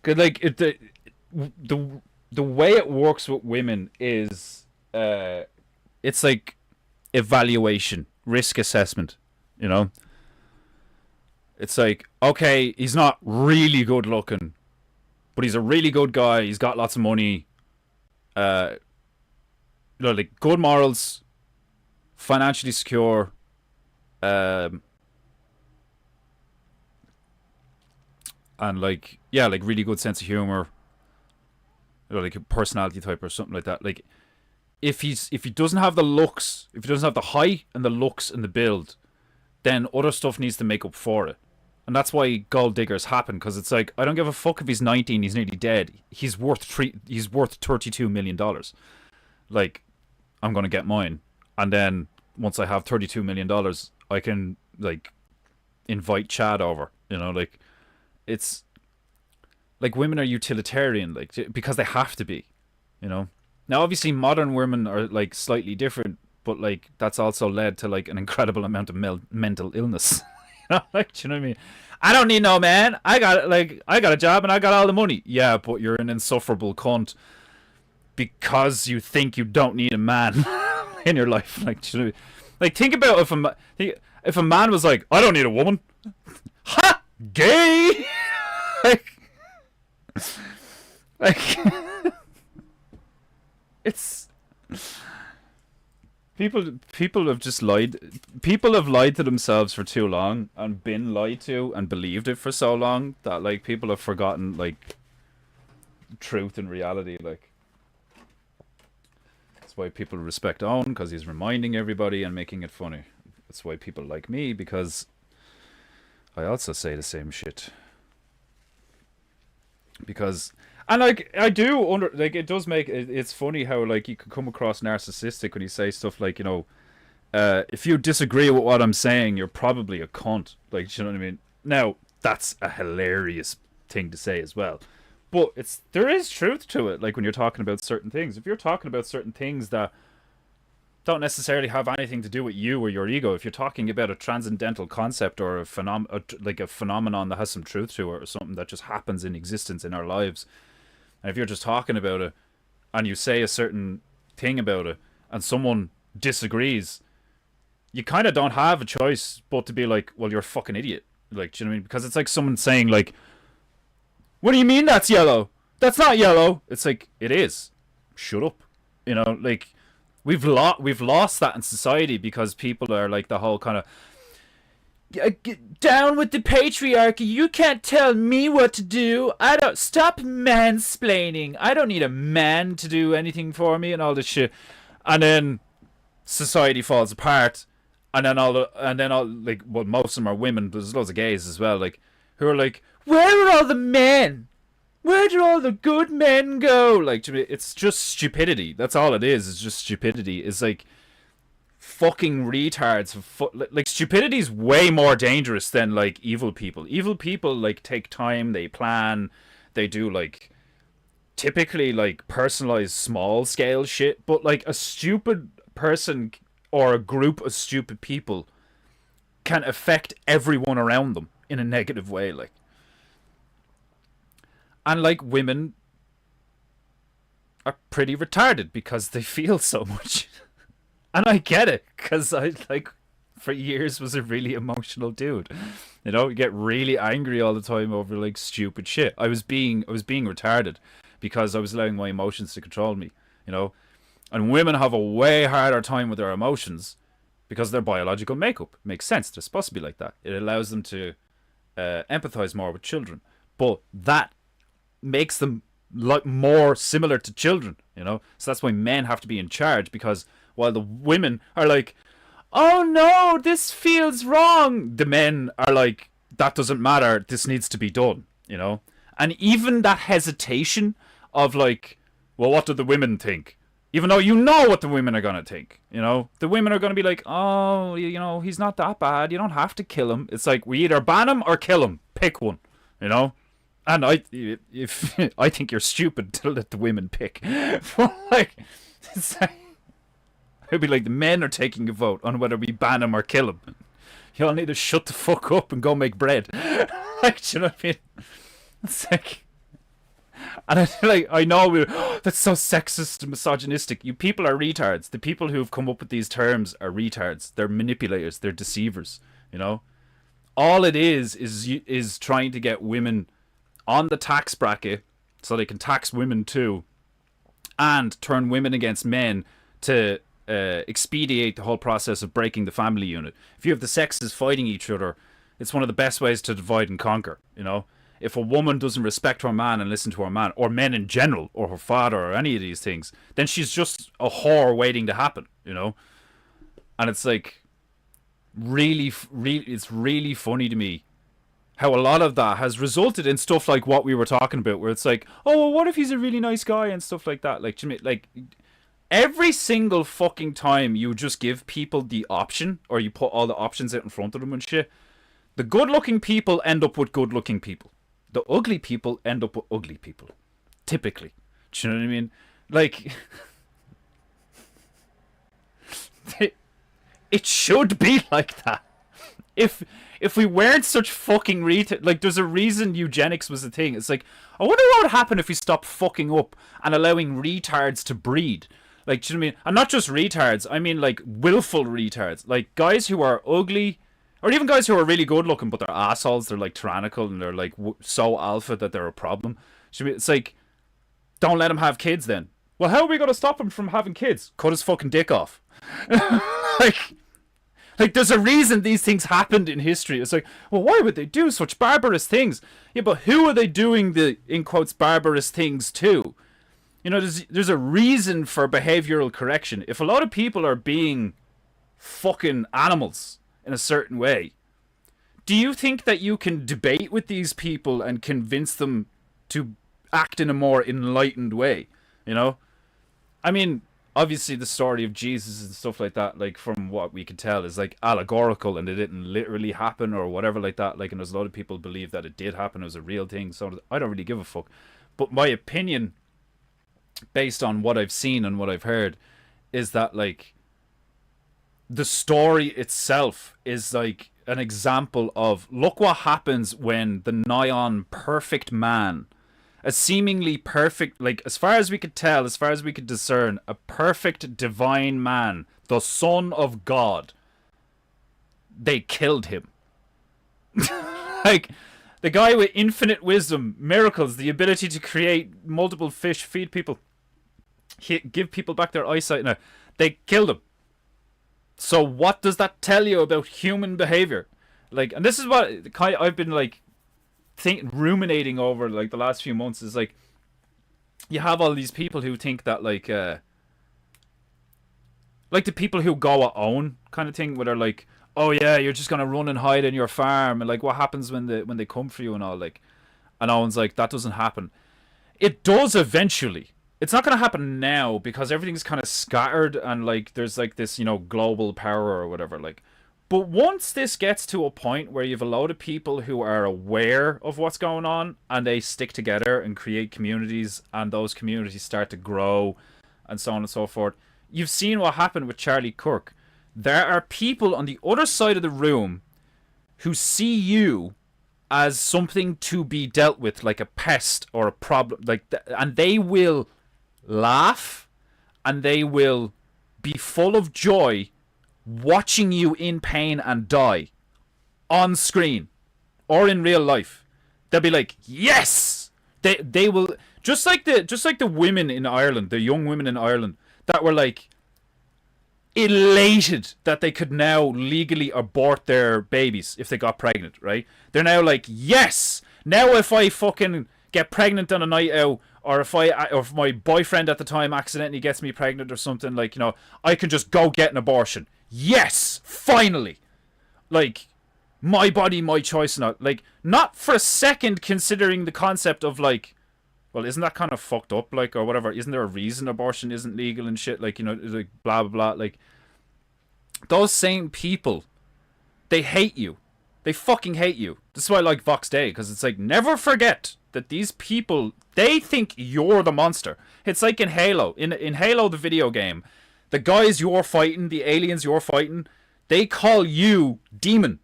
Cause like, the way it works with women is it's like evaluation, risk assessment, you know? It's like, okay, he's not really good looking, but he's a really good guy, he's got lots of money, you know, like, good morals, financially secure, Um, and like, yeah, like really good sense of humor, or like a personality type or something like that. Like if he doesn't have the looks, if he doesn't have the height and the looks and the build, then other stuff needs to make up for it. And that's why gold diggers happen, because it's like, I don't give a fuck if he's 19, he's nearly dead. He's worth $32 million. Like, I'm gonna get mine, and then once I have $32 million, I can like invite Chad over. Like it's like women are utilitarian, like because they have to be. Now obviously modern women are like slightly different, but like that's also led to like an incredible amount of mental illness. Like, do you know what I mean? I don't need no man. I got a job and I got all the money. Yeah, but you're an insufferable cunt because you think you don't need a man in your life. Like, do you know what I mean? Like, think about if a man was like, I don't need a woman. Ha! Gay. like, like it's people have just lied. People have lied to themselves for too long and been lied to and believed it for so long that like people have forgotten like truth and reality. Like, that's why people respect Owen, because he's reminding everybody and making it funny. That's why people like me, because I also say the same shit. Because, and like I do under, like, it does make it's funny how like you can come across narcissistic when you say stuff like, if you disagree with what I'm saying, you're probably a cunt. Like, you know what I mean? Now that's a hilarious thing to say as well, but there is truth to it. Like when you're talking about certain things, if you're talking about certain things that don't necessarily have anything to do with you or your ego, if you're talking about a transcendental concept or like a phenomenon that has some truth to it, or something that just happens in existence in our lives, and if you're just talking about it and you say a certain thing about it and someone disagrees, you kind of don't have a choice but to be like, well, you're a fucking idiot. Like, do you know what I mean? Because it's like someone saying like, what do you mean that's yellow? That's not yellow. It's like, it is. Shut up. Like, we've lost that in society because people are like the whole kind of, get down with the patriarchy. You can't tell me what to do. I don't, stop mansplaining. I don't need a man to do anything for me and all this shit. And then society falls apart. And then all like, well, most of them are women, but there's loads of gays as well, like, who are like, where are all the men? Where do all the good men go? Like, to me, it's just stupidity. That's all it is. It's just stupidity. It's like fucking retards. Like, stupidity's way more dangerous than like evil people. Evil people like take time, they plan, they do like typically like personalized small scale shit. But like a stupid person or a group of stupid people can affect everyone around them in a negative way. Like, and like women are pretty retarded because they feel so much. And I get it, because I like for years was a really emotional dude. You get really angry all the time over like stupid shit. I was being retarded because I was allowing my emotions to control me, And women have a way harder time with their emotions because their biological makeup makes sense. They're supposed to be like that. It allows them to empathize more with children. But that makes them like more similar to children, So that's why men have to be in charge, because while the women are like, oh no, this feels wrong, the men are like, that doesn't matter, this needs to be done, And even that hesitation of like, well, what do the women think? Even though you know what the women are going to think, The women are going to be like, oh, he's not that bad, you don't have to kill him. It's like, we either ban him or kill him. Pick one, And if I think you're stupid to let the women pick. Like, it's like, it'd be like the men are taking a vote on whether we ban him or kill him. Y'all need to shut the fuck up and go make bread. Like, do you know what I mean? It's like, and I know that's so sexist and misogynistic. You people are retards. The people who've come up with these terms are retards. They're manipulators. They're deceivers. All it is trying to get women on the tax bracket so they can tax women too, and turn women against men to expedite the whole process of breaking the family unit. If you have the sexes fighting each other, it's one of the best ways to divide and conquer, you know? If a woman doesn't respect her man and listen to her man, or men in general, or her father, or any of these things, then she's just a whore waiting to happen, you know? And it's like, it's really funny to me how a lot of that has resulted in stuff like what we were talking about, where it's like, oh, well, what if he's a really nice guy and stuff like that? Like, Jimmy, like, every single fucking time you just give people the option, or you put all the options out in front of them and shit, the good-looking people end up with good-looking people. The ugly people end up with ugly people. Typically. Do you know what I mean? Like, it should be like that. If we weren't such fucking like, there's a reason eugenics was a thing. It's like, I wonder what would happen if we stopped fucking up and allowing retards to breed. Like, do you know what I mean? And not just retards, I mean, like, willful retards. Like, guys who are ugly, or even guys who are really good looking, but they're assholes, they're, like, tyrannical, and they're, like, so alpha that they're a problem. It's like, don't let him have kids then. Well, how are we going to stop him from having kids? Cut his fucking dick off. Like, there's a reason these things happened in history. It's like, well, why would they do such barbarous things? Yeah, but who are they doing the, in quotes, barbarous things to? You know, there's a reason for behavioral correction. If a lot of people are being fucking animals in a certain way, do you think that you can debate with these people and convince them to act in a more enlightened way? You know? I mean, obviously the story of Jesus and stuff like that, like, from what we can tell, is like allegorical and it didn't literally happen or whatever like that. Like, and there's a lot of people believe that it did happen, it was a real thing. So I don't really give a fuck. But my opinion, based on what I've seen and what I've heard, is that, like, the story itself is like an example of, look what happens when the nigh on perfect man, a seemingly perfect, like, as far as we could tell, as far as we could discern, a perfect divine man, the Son of God, they killed him. Like, the guy with infinite wisdom, miracles, the ability to create multiple fish, feed people, give people back their eyesight, now, they killed him. So what does that tell you about human behavior? Like, and this is what I've been, like, ruminating over, like, the last few months, is like, you have all these people who think that, like the people who go at own kind of thing, where they're like, oh yeah, you're just gonna run and hide in your farm, and like, what happens when they come for you and all, like, and Owen's like, that doesn't happen. It does eventually. It's not gonna happen now because everything's kind of scattered and, like, there's, like, this, you know, global power or whatever, like. But once this gets to a point where you have a load of people who are aware of what's going on and they stick together and create communities, and those communities start to grow and so on and so forth, you've seen what happened with Charlie Kirk. There are people on the other side of the room who see you as something to be dealt with, like a pest or a problem, like, and they will laugh and they will be full of joy watching you in pain and die on screen or in real life. They'll be like, yes! They will, just like the women in Ireland, the young women in Ireland that were, like, elated that they could now legally abort their babies if they got pregnant, right? They're now like, yes! Now if I fucking get pregnant on a night out, or if my boyfriend at the time accidentally gets me pregnant or something, like, you know, I can just go get an abortion. Yes, finally. Like, my body, my choice, not not for a second considering the concept of, like, well, isn't that kind of fucked up, like, or whatever? Isn't there a reason abortion isn't legal and shit? Like, you know, like, blah blah blah. Like, those same people, they hate you. They fucking hate you. This is why I like Vox Day, because it's like, never forget that these people, they think you're the monster. It's like in Halo. In Halo, the video game, the guys you're fighting, the aliens you're fighting, they call you demon.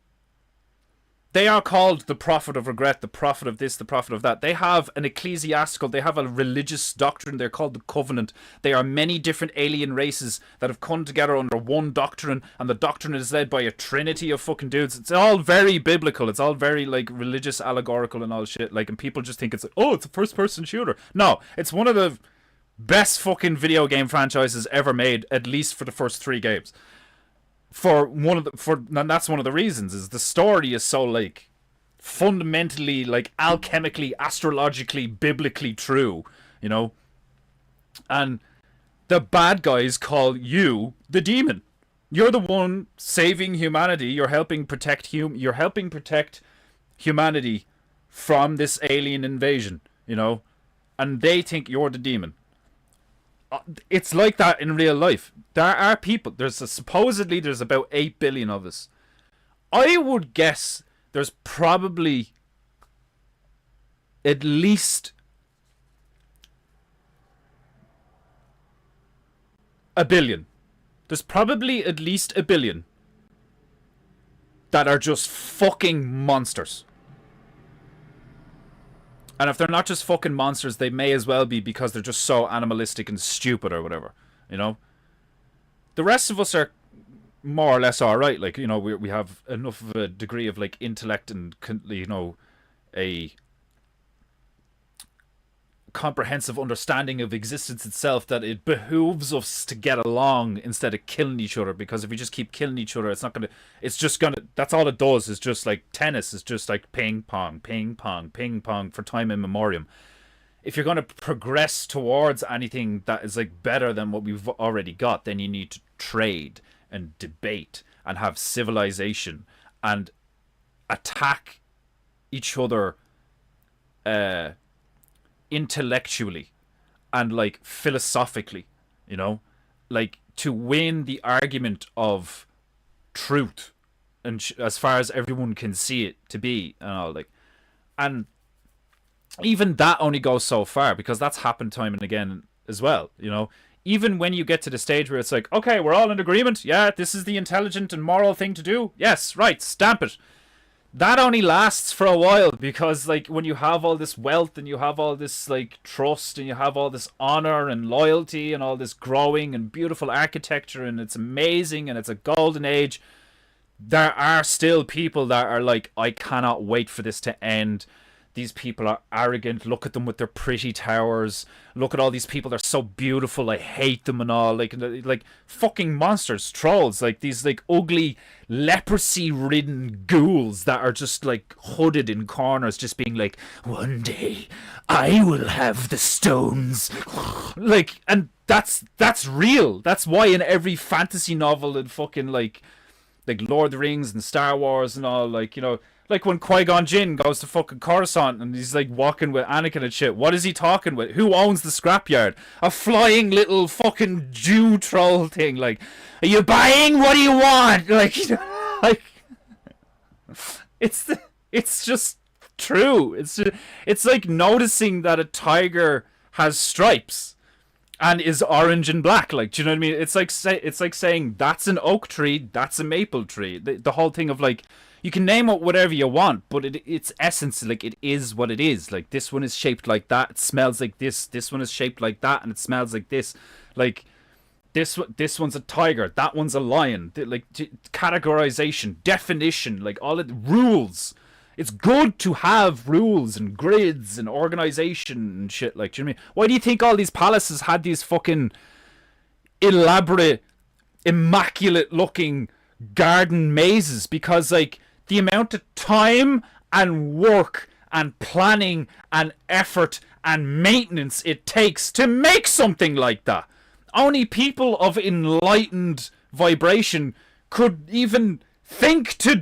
They are called the prophet of regret, the prophet of this, the prophet of that. They have an ecclesiastical, they have a religious doctrine. They're called the Covenant. They are many different alien races that have come together under one doctrine, and the doctrine is led by a trinity of fucking dudes. It's all very biblical. It's all very, like, religious, allegorical and all shit. Like, and people just think it's like, oh, it's a first-person shooter. No, it's one of the best fucking video game franchises ever made, at least for the first 3 games. And that's one of the reasons, is the story is so like fundamentally, like alchemically, astrologically, biblically true, you know. And the bad guys call you the demon. You're the one saving humanity. You're helping protect humanity from this alien invasion, you know. And they think you're the demon. It's like that in real life. There are people. Supposedly there's about 8 billion of us. I would guess there's probably at least a billion. There's probably at least a billion that are just fucking monsters. And if they're not just fucking monsters, they may as well be because they're just so animalistic and stupid or whatever, you know? The rest of us are more or less alright. Like, you know, we have enough of a degree of, like, intellect and, you know, a comprehensive understanding of existence itself that it behooves us to get along instead of killing each other, because if we just keep killing each other, that's all it does. Is just like tennis is just like ping pong for time immemorial. If you're going to progress towards anything that is like better than what we've already got, then you need to trade and debate and have civilization and attack each other intellectually and like philosophically, you know, like to win the argument of truth and as far as everyone can see it to be, and all, like, and even that only goes so far, because that's happened time and again as well, you know. Even when you get to the stage where it's like, okay, we're all in agreement, yeah, this is the intelligent and moral thing to do, yes, right, stamp it. That only lasts for a while, because like when you have all this wealth and you have all this like trust and you have all this honor and loyalty and all this growing and beautiful architecture and it's amazing and it's a golden age, there are still people that are like, I cannot wait for this to end. These people are arrogant. Look at them with their pretty towers. Look at all these people. They're so beautiful. I hate them and all. Like fucking monsters, trolls. Like these like ugly, leprosy-ridden ghouls that are just like hooded in corners, just being like, one day I will have the stones. Like, and that's real. That's why in every fantasy novel and fucking like Lord of the Rings and Star Wars and all, like, you know, like when Qui-Gon Jinn goes to fucking Coruscant and he's like walking with Anakin and shit. What is he talking with? Who owns the scrapyard? A flying little fucking Jew troll thing. Like, are you buying? What do you want? Like, you know, like, it's just true. It's like noticing that a tiger has stripes and is orange and black. Like, do you know what I mean? It's like saying that's an oak tree, that's a maple tree. The whole thing of like, you can name it whatever you want, but its essence, like, it is what it is. Like, this one is shaped like that, it smells like this. This one is shaped like that, and it smells like this. Like, this one's a tiger, that one's a lion. Like, categorization, definition, like, all it rules. It's good to have rules and grids and organization and shit. Like, do you know what I mean? Why do you think all these palaces had these fucking elaborate, immaculate-looking garden mazes? Because, like, the amount of time and work and planning and effort and maintenance it takes to make something like that. Only people of enlightened vibration could even think to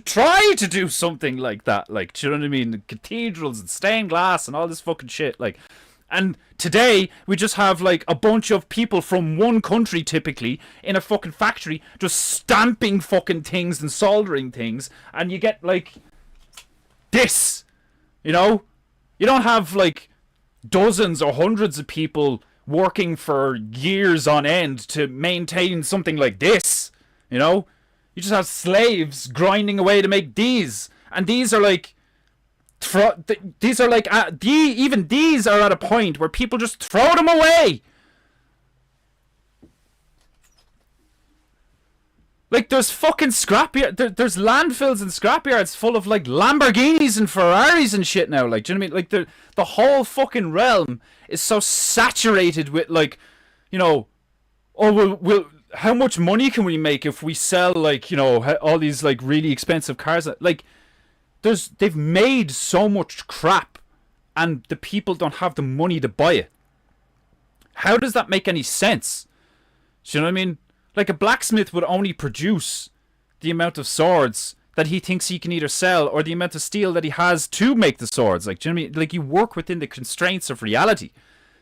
try to do something like that. Like, do you know what I mean? The cathedrals and stained glass and all this fucking shit. Like, and today we just have like a bunch of people from one country, typically in a fucking factory, just stamping fucking things and soldering things, and you get like this, you know. You don't have like dozens or hundreds of people working for years on end to maintain something like this, you know. You just have slaves grinding away to make these, and these are like even these are at a point where people just throw them away. Like, there's fucking there's landfills and scrapyards full of, like, Lamborghinis and Ferraris and shit now. Like, do you know what I mean? Like, the whole fucking realm is so saturated with, like, you know, oh, how much money can we make if we sell, like, you know, all these, like, really expensive cars? Like, they've made so much crap, and the people don't have the money to buy it. How does that make any sense? Do you know what I mean? Like, a blacksmith would only produce the amount of swords that he thinks he can either sell, or the amount of steel that he has to make the swords. Like, do you know what I mean? Like, you work within the constraints of reality.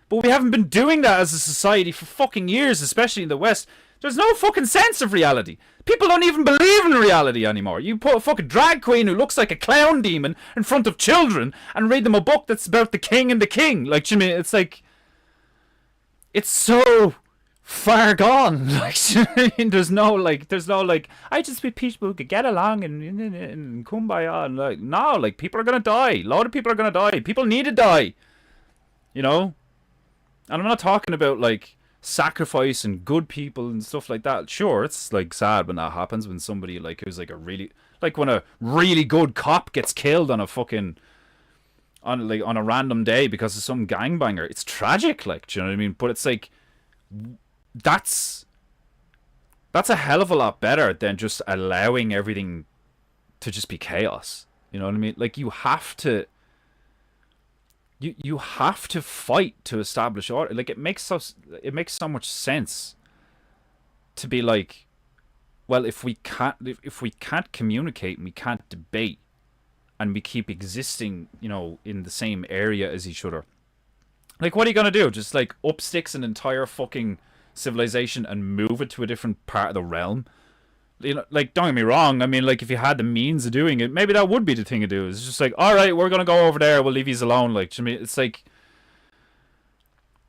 But we haven't been doing that as a society for fucking years, especially in the West. There's no fucking sense of reality. People don't even believe in reality anymore. You put a fucking drag queen who looks like a clown demon in front of children and read them a book that's about the king and the king. Like, do you know what I mean? It's like, it's so far gone. Like, there's no like, I just wish people could get along and kumbaya, and like, no, like, people are gonna die. A lot of people are gonna die. People need to die, you know. And I'm not talking about, like, sacrifice and good people and stuff like that. Sure, it's, like, sad when that happens, when somebody, like, who's like a really, like, when a really good cop gets killed on a fucking, on a random day because of some gangbanger. It's tragic, like, do you know what I mean? But it's like, that's a hell of a lot better than just allowing everything to just be chaos. You know what I mean? Like, you have to fight to establish order. Like, it makes so much sense to be like, well, if we can't communicate and we can't debate and we keep existing, you know, in the same area as each other, like, what are you gonna do? Just, like, up sticks an entire fucking civilization and move it to a different part of the realm? You know, like, don't get me wrong, I mean, like, if you had the means of doing it, maybe that would be the thing to do. It's just like, alright, we're gonna go over there, we'll leave yous alone. Like, to me, it's like,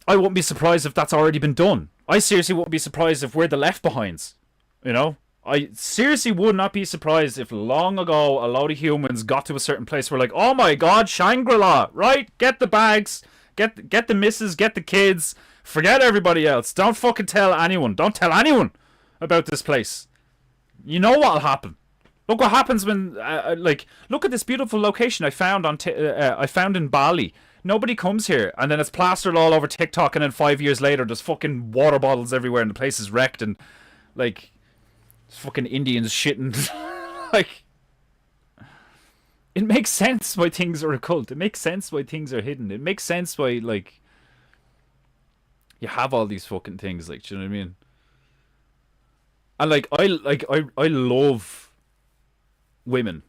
I wouldn't be surprised if that's already been done. I seriously wouldn't be surprised if we're the left behinds. You know? I seriously would not be surprised if long ago a lot of humans got to a certain place where, like, oh my god, Shangri-La, right? Get the bags, get the missus, get the kids, forget everybody else. Don't fucking tell anyone. Don't tell anyone about this place. You know what'll happen. Look what happens when, like, look at this beautiful location I found I found in Bali. Nobody comes here, and then it's plastered all over TikTok, and then 5 years later, there's fucking water bottles everywhere, and the place is wrecked, and, like, fucking Indians shitting. Like, it makes sense why things are occult. It makes sense why things are hidden. It makes sense why, like, you have all these fucking things. Like, do you know what I mean? And, like, I love women,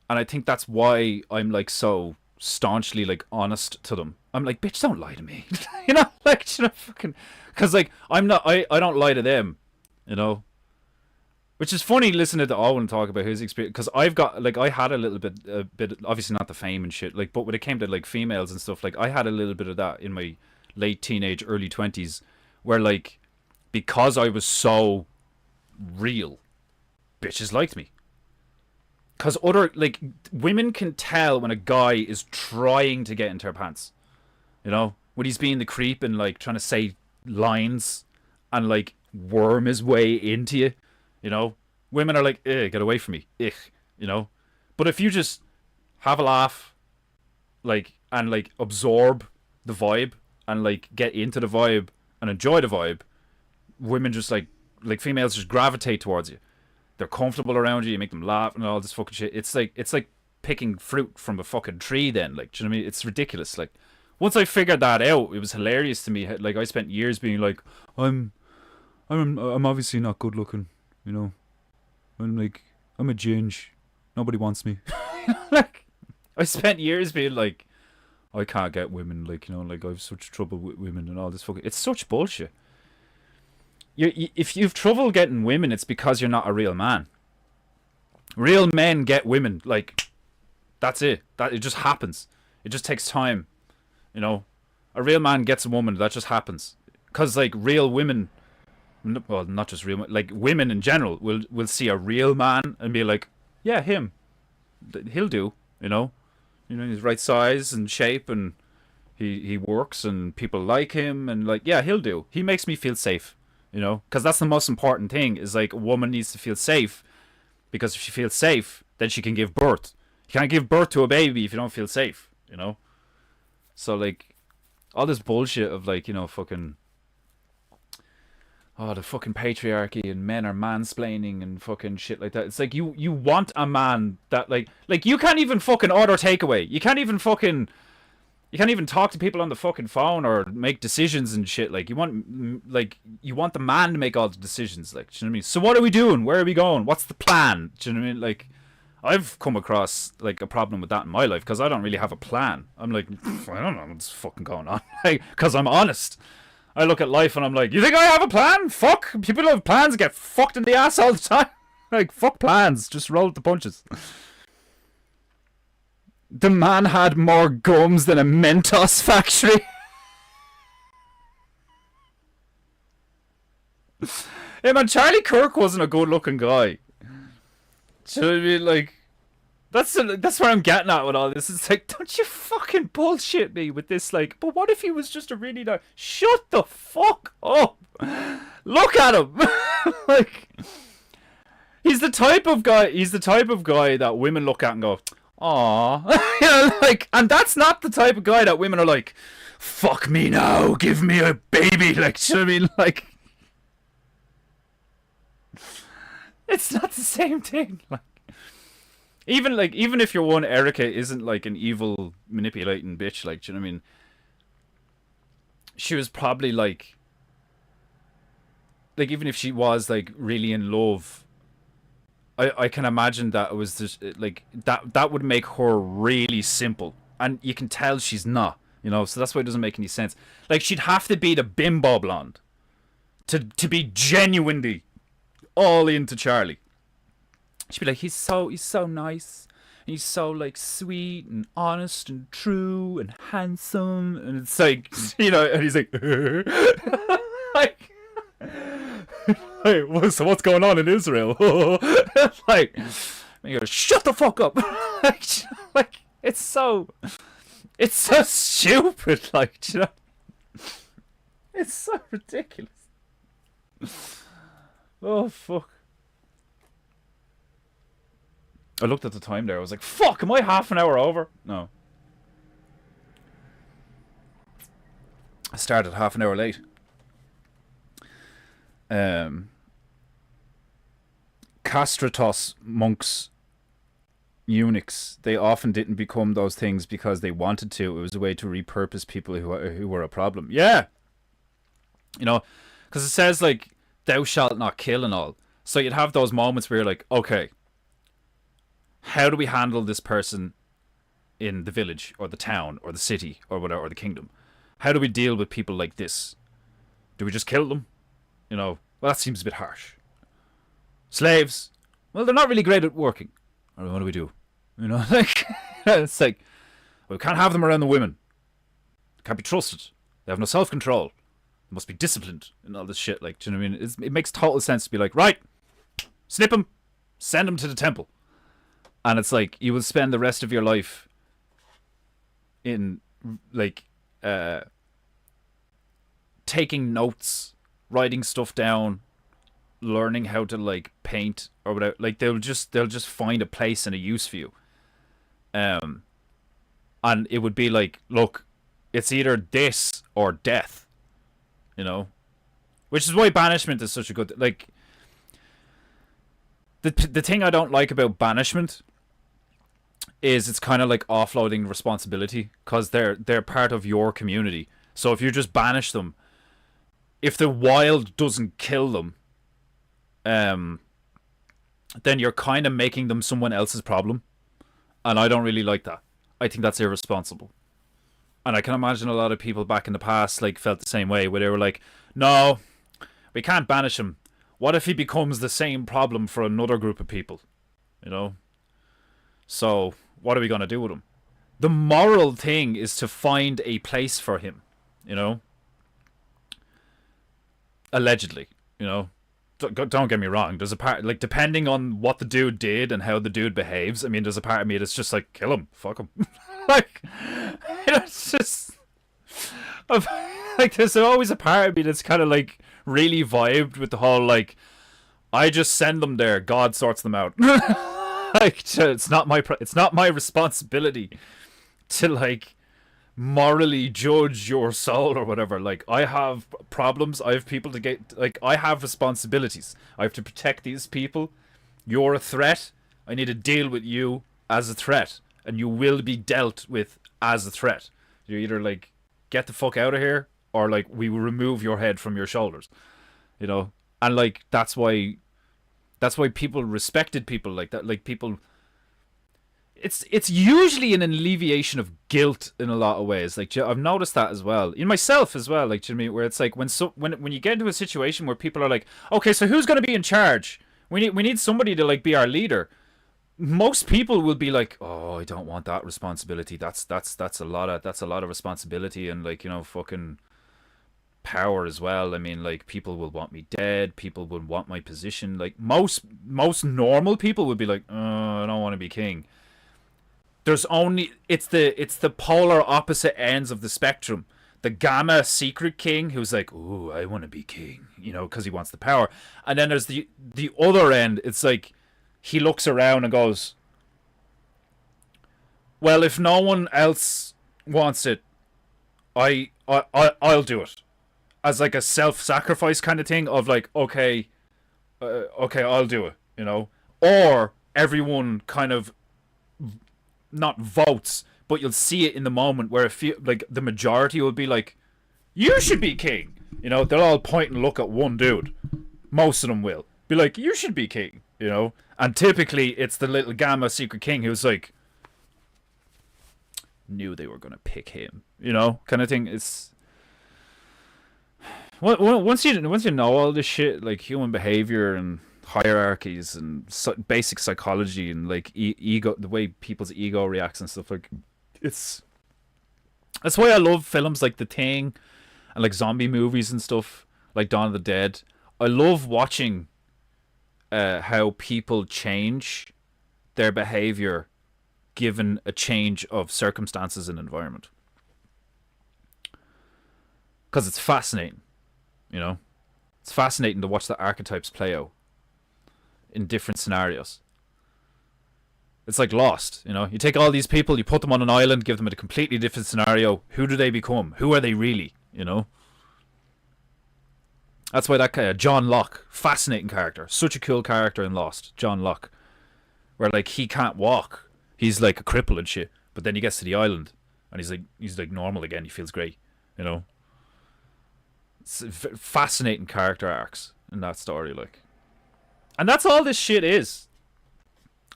and I think that's why I'm, like, so staunchly, like, honest to them. I'm like, bitch, don't lie to me. You know, like, you know, fucking, because, like, I don't lie to them, you know. Which is funny listening to Owen talk about his experience, because I've got, like, I had a bit, obviously not the fame and shit, like, but when it came to, like, females and stuff, like, I had a little bit of that in my late teenage, early 20s, where, like, because I was so real, bitches liked me. Because like, women can tell when a guy is trying to get into her pants. You know? When he's being the creep and, like, trying to say lines and, like, worm his way into you. You know? Women are like, get away from me. You know? But if you just have a laugh, like, and, like, absorb the vibe and, like, get into the vibe and enjoy the vibe, women just, like, females just gravitate towards you. They're comfortable around you. You make them laugh and all this fucking shit. It's like picking fruit from a fucking tree. Then, like, do you know what I mean? It's ridiculous. Like, once I figured that out, it was hilarious to me. Like, I spent years being like, I'm obviously not good looking. You know, I'm a ginge. Nobody wants me. Like, I spent years being like, I can't get women. Like, you know, like, I have such trouble with women and all this fucking. It's such bullshit. If you've trouble getting women, it's because you're not a real man. Real men get women. Like, that's it. That it just happens. It just takes time. You know, a real man gets a woman. That just happens. Because, like, real women, well, not just real, like, women in general will see a real man and be like, yeah, him. He'll do. You know, he's right size and shape, and he works, and people like him, and, like, yeah, he'll do. He makes me feel safe. You know, because that's the most important thing. Is like a woman needs to feel safe, because if she feels safe, then she can give birth. You can't give birth to a baby if you don't feel safe. You know, so like all this bullshit of like, you know, fucking, oh, the fucking patriarchy and men are mansplaining and fucking shit like that. It's like you want a man that like you can't even fucking order takeaway. You can't even talk to people on the fucking phone or make decisions and shit. Like you want the man to make all the decisions. Like, do you know what I mean? So what are we doing? Where are we going? What's the plan? Do you know what I mean? Like, I've come across like a problem with that in my life because I don't really have a plan. I'm like, I don't know what's fucking going on. Like, because I'm honest. I look at life and I'm like, you think I have a plan? Fuck. People who have plans get fucked in the ass all the time. Like, fuck plans. Just roll with the punches. The man had more gums than a Mentos factory. Hey man, Charlie Kirk wasn't a good looking guy. So I mean, like, that's where I'm getting at with all this. It's like, don't you fucking bullshit me with this, like, but what if he was just a really nice... Shut the fuck up! Look at him! Like, he's the type of guy that women look at and go, aww. You know, like, and that's not the type of guy that women are like, fuck me now, give me a baby. Like, do you know what I mean? Like, it's not the same thing. Like, even if your one Erica isn't like an evil manipulating bitch, like, do you know what I mean? She was probably like even if she was like really in love, I can imagine that it was just like that would make her really simple, and you can tell she's not, you know, so that's why it doesn't make any sense. Like, she'd have to be the bimbo blonde to be genuinely all into Charlie. She'd be like, he's so nice, and he's so like sweet and honest and true and handsome, and it's like, you know, and he's like, like, hey, so what's going on in Israel? Like, and you go, shut the fuck up. like it's so stupid, like, you know, it's so ridiculous. Oh fuck. I looked at the time there. I was like, fuck, am I half an hour over? No. I started half an hour late. Castratos monks, eunuchs, they often didn't become those things because they wanted to. It was a way to repurpose people who were a problem. Yeah. You know, because it says, like, thou shalt not kill and all. So you'd have those moments where you're like, okay, how do we handle this person in the village or the town or the city or whatever, or the kingdom? How do we deal with people like this? Do we just kill them? You know, well, that seems a bit harsh. Slaves, well, they're not really great at working. Or what do we do? You know, like, it's like, well, we can't have them around the women. They can't be trusted. They have no self-control. They must be disciplined and all this shit. Like, do you know what I mean? It makes total sense to be like, right, snip them, send them to the temple. And it's like, you will spend the rest of your life in, like, taking notes, writing stuff down, learning how to, like, paint or whatever. Like, they'll just find a place and a use for you. And it would be like, look, it's either this or death, you know? Which is why banishment is such a good, like, the thing I don't like about banishment is it's kind of like offloading responsibility, because they're part of your community. So if you just banish them, if the wild doesn't kill them, then you're kind of making them someone else's problem, and I don't really like that. I think that's irresponsible, and I can imagine a lot of people back in the past like felt the same way, where they were like, no, we can't banish him. What if he becomes the same problem for another group of people, you know? So what are we going to do with him? The moral thing is to find a place for him, you know? Allegedly, you know? Don't get me wrong. There's a part, like, depending on what the dude did and how the dude behaves, I mean, there's a part of me that's just like, kill him, fuck him. Like, you know, it's just, like, there's always a part of me that's kind of like really vibed with the whole like, I just send them there, God sorts them out. Like, it's not my responsibility to like morally judge your soul or whatever. Like, I have problems, I have people to get, like, I have responsibilities. I have to protect these people. You're a threat. I need to deal with you as a threat, and you will be dealt with as a threat. You either like get the fuck out of here, or like we will remove your head from your shoulders. You know, and like that's why people respected people like that. Like people, it's usually an alleviation of guilt in a lot of ways. Like I've noticed that as well in myself as well. Like, do you know what I mean? Where it's like when you get into a situation where people are like, okay, so who's going to be in charge? We need somebody to like be our leader. Most people will be like, oh, I don't want that responsibility. That's a lot of responsibility, and like, you know, fucking power as well. I mean, like, people will want me dead. People would want my position. Like most normal people would be like, I don't want to be king. There's only it's the polar opposite ends of the spectrum. The gamma secret king who's like, ooh, I want to be king, you know, because he wants the power. And then there's the other end. It's like he looks around and goes, well, if no one else wants it, I'll do it, as like a self-sacrifice kind of thing of like, okay, okay, I'll do it, you know. Or everyone kind of not votes, but you'll see it in the moment where like the majority will be like, you should be king, you know. They'll all point and look at one dude. Most of them will be like, you should be king, you know. And typically it's the little gamma secret king who's like, knew they were gonna pick him, you know, kind of thing. It's once you know all this shit, like human behavior and hierarchies and basic psychology and like ego, the way people's ego reacts and stuff, like, that's why I love films like The Thing and like zombie movies and stuff like Dawn of the Dead. I love watching how people change their behavior given a change of circumstances and environment, because it's fascinating, you know. It's fascinating to watch the archetypes play out in different scenarios. It's like Lost, you know. You take all these people, you put them on an island, give them a completely different scenario. Who do they become? Who are they really? You know. That's why that guy, John Locke, fascinating character, such a cool character in Lost, John Locke, where like he can't walk, he's like a cripple and shit, but then he gets to the island and he's like normal again. He feels great, you know. It's fascinating character arcs in that story, like. And that's all this shit is.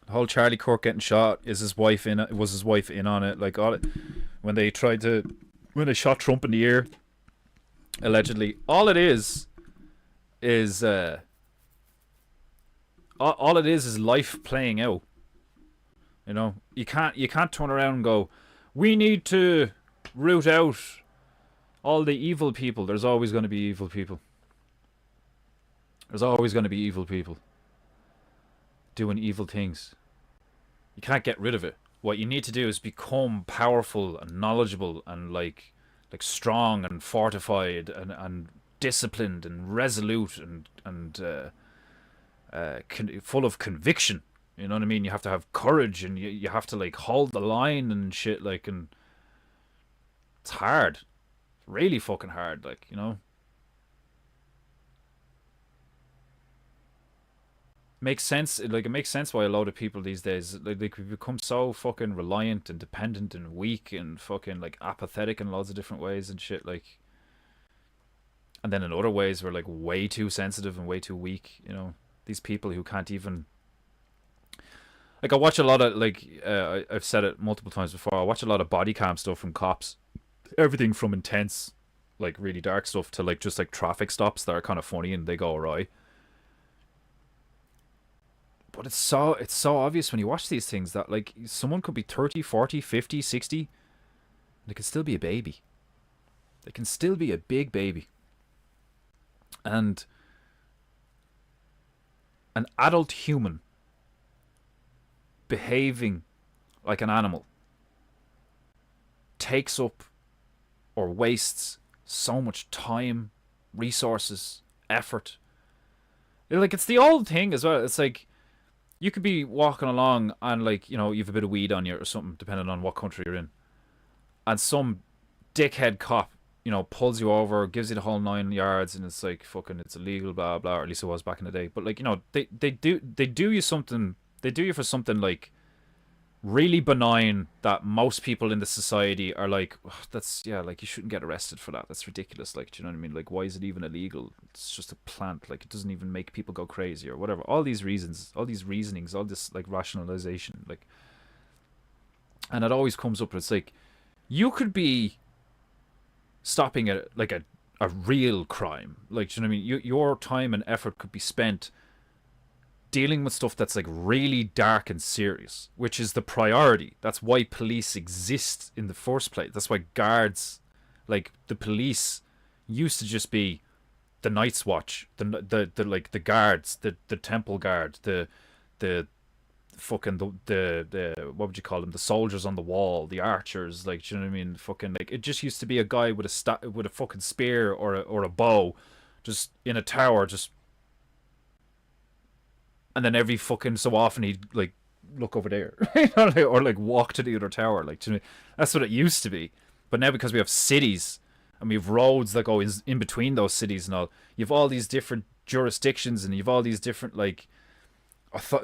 The whole Charlie Kirk getting shot, is his wife in it? Was his wife in on it? Like, all it, when they shot Trump in the ear, allegedly, all it is all it is life playing out. You know, you can't turn around and go, we need to root out all the evil people. There's always going to be evil people. There's always going to be evil people doing evil things. You can't get rid of it. What you need to do is become powerful and knowledgeable and like strong and fortified and disciplined and resolute and full of conviction. You know what I mean? You have to have courage, and you have to like hold the line and shit, like, and it's hard. It's really fucking hard, like, you know. Makes sense. Like, it makes sense why a lot of people these days, like, we become so fucking reliant and dependent and weak and fucking like apathetic in lots of different ways and shit, like. And then in other ways we're like way too sensitive and way too weak, you know. These people who can't even, like, I watch a lot of like I've said it multiple times before, I watch a lot of body cam stuff from cops. Everything from intense, like really dark stuff, to like just like traffic stops that are kind of funny and they go awry. But it's so obvious when you watch these things that like someone could be 30, 40, 50, 60, and they can still be a baby. They can still be a big baby. And an adult human behaving like an animal takes up or wastes so much time, resources, effort. Like, it's the old thing as well. It's like, you could be walking along and, like, you know, you have a bit of weed on you or something, depending on what country you're in. And some dickhead cop, you know, pulls you over, gives you the whole 9 yards, and it's like, fucking, it's illegal, blah, blah, or at least it was back in the day. But, like, you know, they do you something, they do you for something, like, really benign that most people in the society are like, "Ugh, that's, yeah, like, you shouldn't get arrested for that. That's ridiculous. Like, do you know what I mean? Like, why is it even illegal? It's just a plant. Like, it doesn't even make people go crazy or whatever." All these reasons, all these reasonings, all this, like, rationalization, like, and it always comes up. It's like, you could be stopping a real crime. Like, do you know what I mean? Your time and effort could be spent dealing with stuff that's, like, really dark and serious, which is the priority. That's why police exist in the first place. That's why guards, like, the police used to just be the Night's Watch, the like, the guards, the temple guard, the fucking, the what would you call them, the soldiers on the wall, the archers, like, do you know what I mean? Fucking, like, it just used to be a guy with with a fucking spear or a bow, just in a tower, just, and then every fucking so often he'd, like, look over there, you know, like, or, like, walk to the other tower. Like, do you know, that's what it used to be. But now, because we have cities and we have roads that go in between those cities and all, you have all these different jurisdictions and you have all these different, like,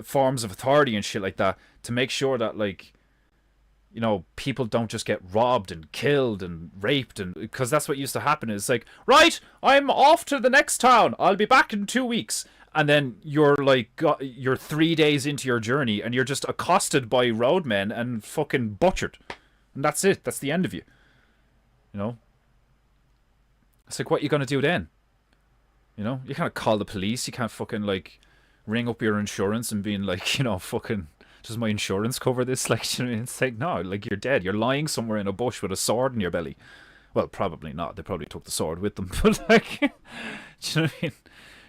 forms of authority and shit like that, to make sure that, like, you know, people don't just get robbed and killed and raped, and because that's what used to happen. It's like, right, I'm off to the next town, I'll be back in 2 weeks. And then you're, like, you're 3 days into your journey and you're just accosted by roadmen and fucking butchered. And that's it. That's the end of you. You know? It's like, what are you going to do then? You know? You can't call the police. You can't fucking, like, ring up your insurance and being like, you know, fucking, does my insurance cover this? Like, you know, it's like, no, like, you're dead. You're lying somewhere in a bush with a sword in your belly. Well, probably not. They probably took the sword with them. But, like, do you know what I mean?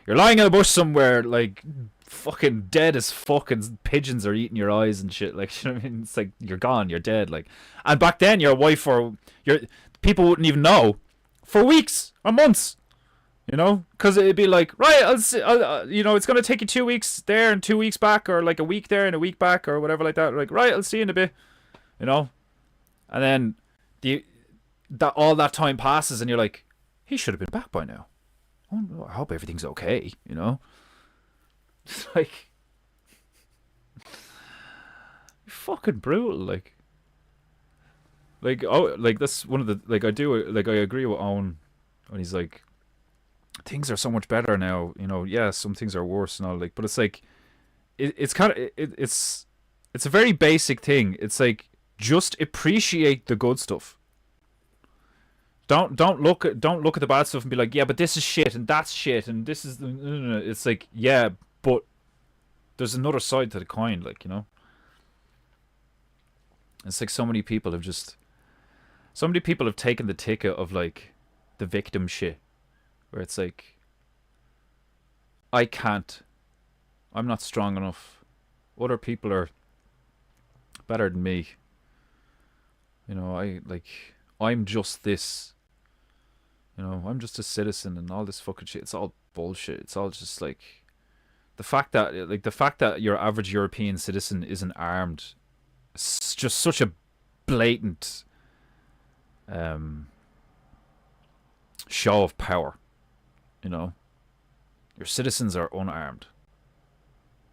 You're lying in a bush somewhere, like, fucking dead as fuck, and pigeons are eating your eyes and shit. Like, you know what I mean? It's like, you're gone, you're dead. Like, and back then, your wife or your people wouldn't even know for weeks or months, you know, because it'd be like, right, you know, it's gonna take you 2 weeks there and 2 weeks back, or like a week there and a week back, or whatever like that. Like, right, I'll see you in a bit, you know, and then all that time passes, and you're like, he should have been back by now. Oh, I hope everything's okay, you know? It's like, fucking brutal, like, oh, like, that's one of the, like, I agree with Owen when he's like, things are so much better now, you know, yeah, some things are worse and all, like, but it's like, it's kind of, it's a very basic thing. It's like, just appreciate the good stuff. Don't look at the bad stuff and be like, yeah, but this is shit and that's shit and this is the. It's like, yeah, but there's another side to the coin, like, you know. It's like so many people have taken the ticket of, like, the victim shit, where it's like, I'm not strong enough. Other people are better than me. You know, I'm just this. You know, I'm just a citizen and all this fucking shit. It's all bullshit. It's all just, like, the fact that your average European citizen isn't armed. It's just such a blatant show of power. You know, your citizens are unarmed.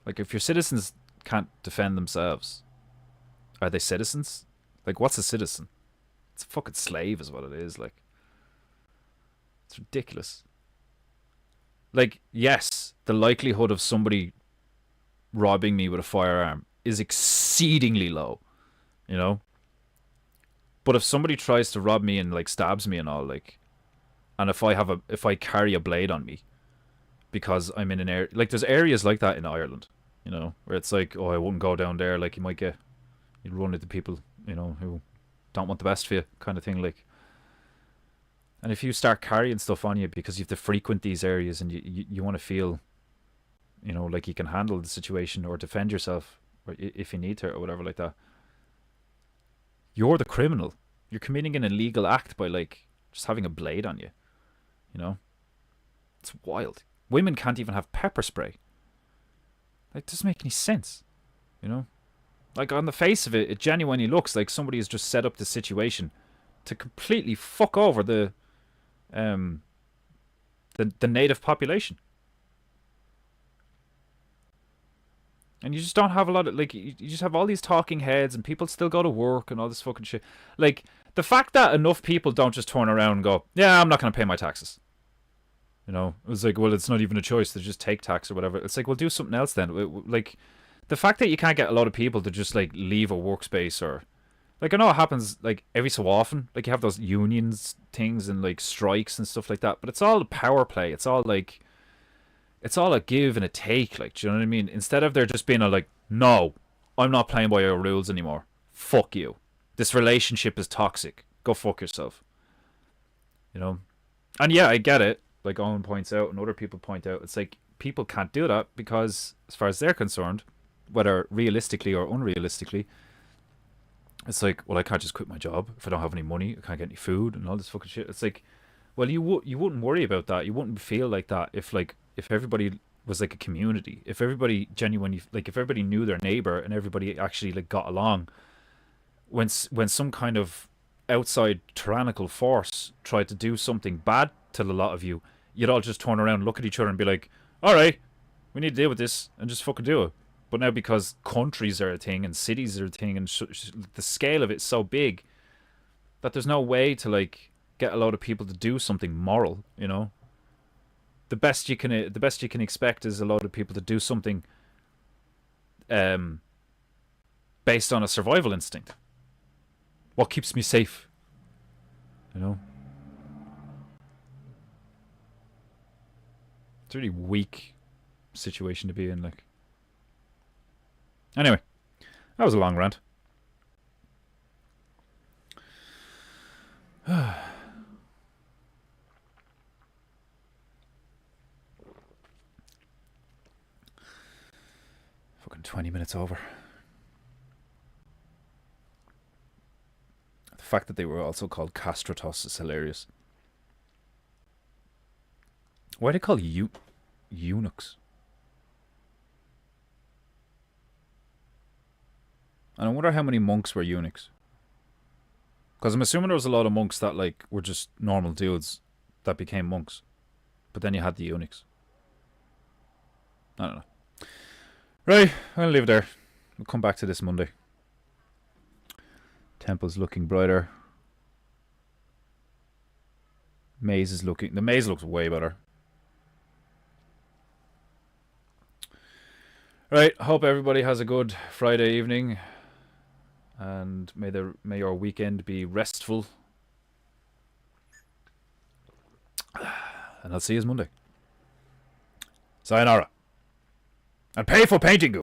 Like, if your citizens can't defend themselves, are they citizens? Like, what's a citizen? It's a fucking slave, is what it is. Like, it's ridiculous. Like, yes, the likelihood of somebody robbing me with a firearm is exceedingly low, you know. But if somebody tries to rob me and, like, stabs me and all, like, and if I carry a blade on me because I'm in an area, like, there's areas like that in Ireland, you know, where it's like, oh, I wouldn't go down there, like, you'd run into people, you know, who don't want the best for you, kind of thing, like. And if you start carrying stuff on you because you have to frequent these areas and you want to feel, you know, like you can handle the situation or defend yourself, or if you need to, or whatever like that, you're the criminal. You're committing an illegal act by, like, just having a blade on you. You know? It's wild. Women can't even have pepper spray. Like, it doesn't make any sense, you know? Like, on the face of it, it genuinely looks like somebody has just set up the situation to completely fuck over the native population. And you just don't have a lot of, like, you just have all these talking heads and people still go to work and all this fucking shit. Like, the fact that enough people don't just turn around and go, yeah, I'm not going to pay my taxes. You know, it was like, well, it's not even a choice to just take tax or whatever. It's like, well, do something else then. Like, the fact that you can't get a lot of people to just, like, leave a workspace or... Like, I know it happens, like, every so often. Like, you have those unions things and, like, strikes and stuff like that. But it's all power play. It's all, like... It's all a give and a take, like, do you know what I mean? Instead of there just being a, like, no, I'm not playing by your rules anymore. Fuck you. This relationship is toxic. Go fuck yourself. You know? And yeah, I get it. Like Owen points out and other people point out, it's like people can't do that because, as far as they're concerned, whether realistically or unrealistically, it's like, well, I can't just quit my job if I don't have any money. I can't get any food and all this fucking shit. It's like, well, you wouldn't worry about that. You wouldn't feel like that if everybody was like a community. If everybody genuinely, like, if everybody knew their neighbor and everybody actually, like, got along. When some kind of outside tyrannical force tried to do something bad to a lot of you, you'd all just turn around, look at each other and be like, all right, we need to deal with this and just fucking do it. But now, because countries are a thing and cities are a thing and the scale of it's so big that there's no way to, like, get a lot of people to do something moral, you know? The best you can expect is a lot of people to do something based on a survival instinct. What keeps me safe? You know? It's a really weak situation to be in, like. Anyway, that was a long rant. Fucking 20 minutes over. The fact that they were also called castratos is hilarious. Why do they call eunuchs? And I wonder how many monks were eunuchs. Because I'm assuming there was a lot of monks that, like, were just normal dudes that became monks. But then you had the eunuchs. I don't know. Right, I'm going to leave it there. We'll come back to this Monday. Temple's looking brighter. The maze looks way better. Right, hope everybody has a good Friday evening. And may your weekend be restful. And I'll see you Monday. Sayonara. And pay for painting.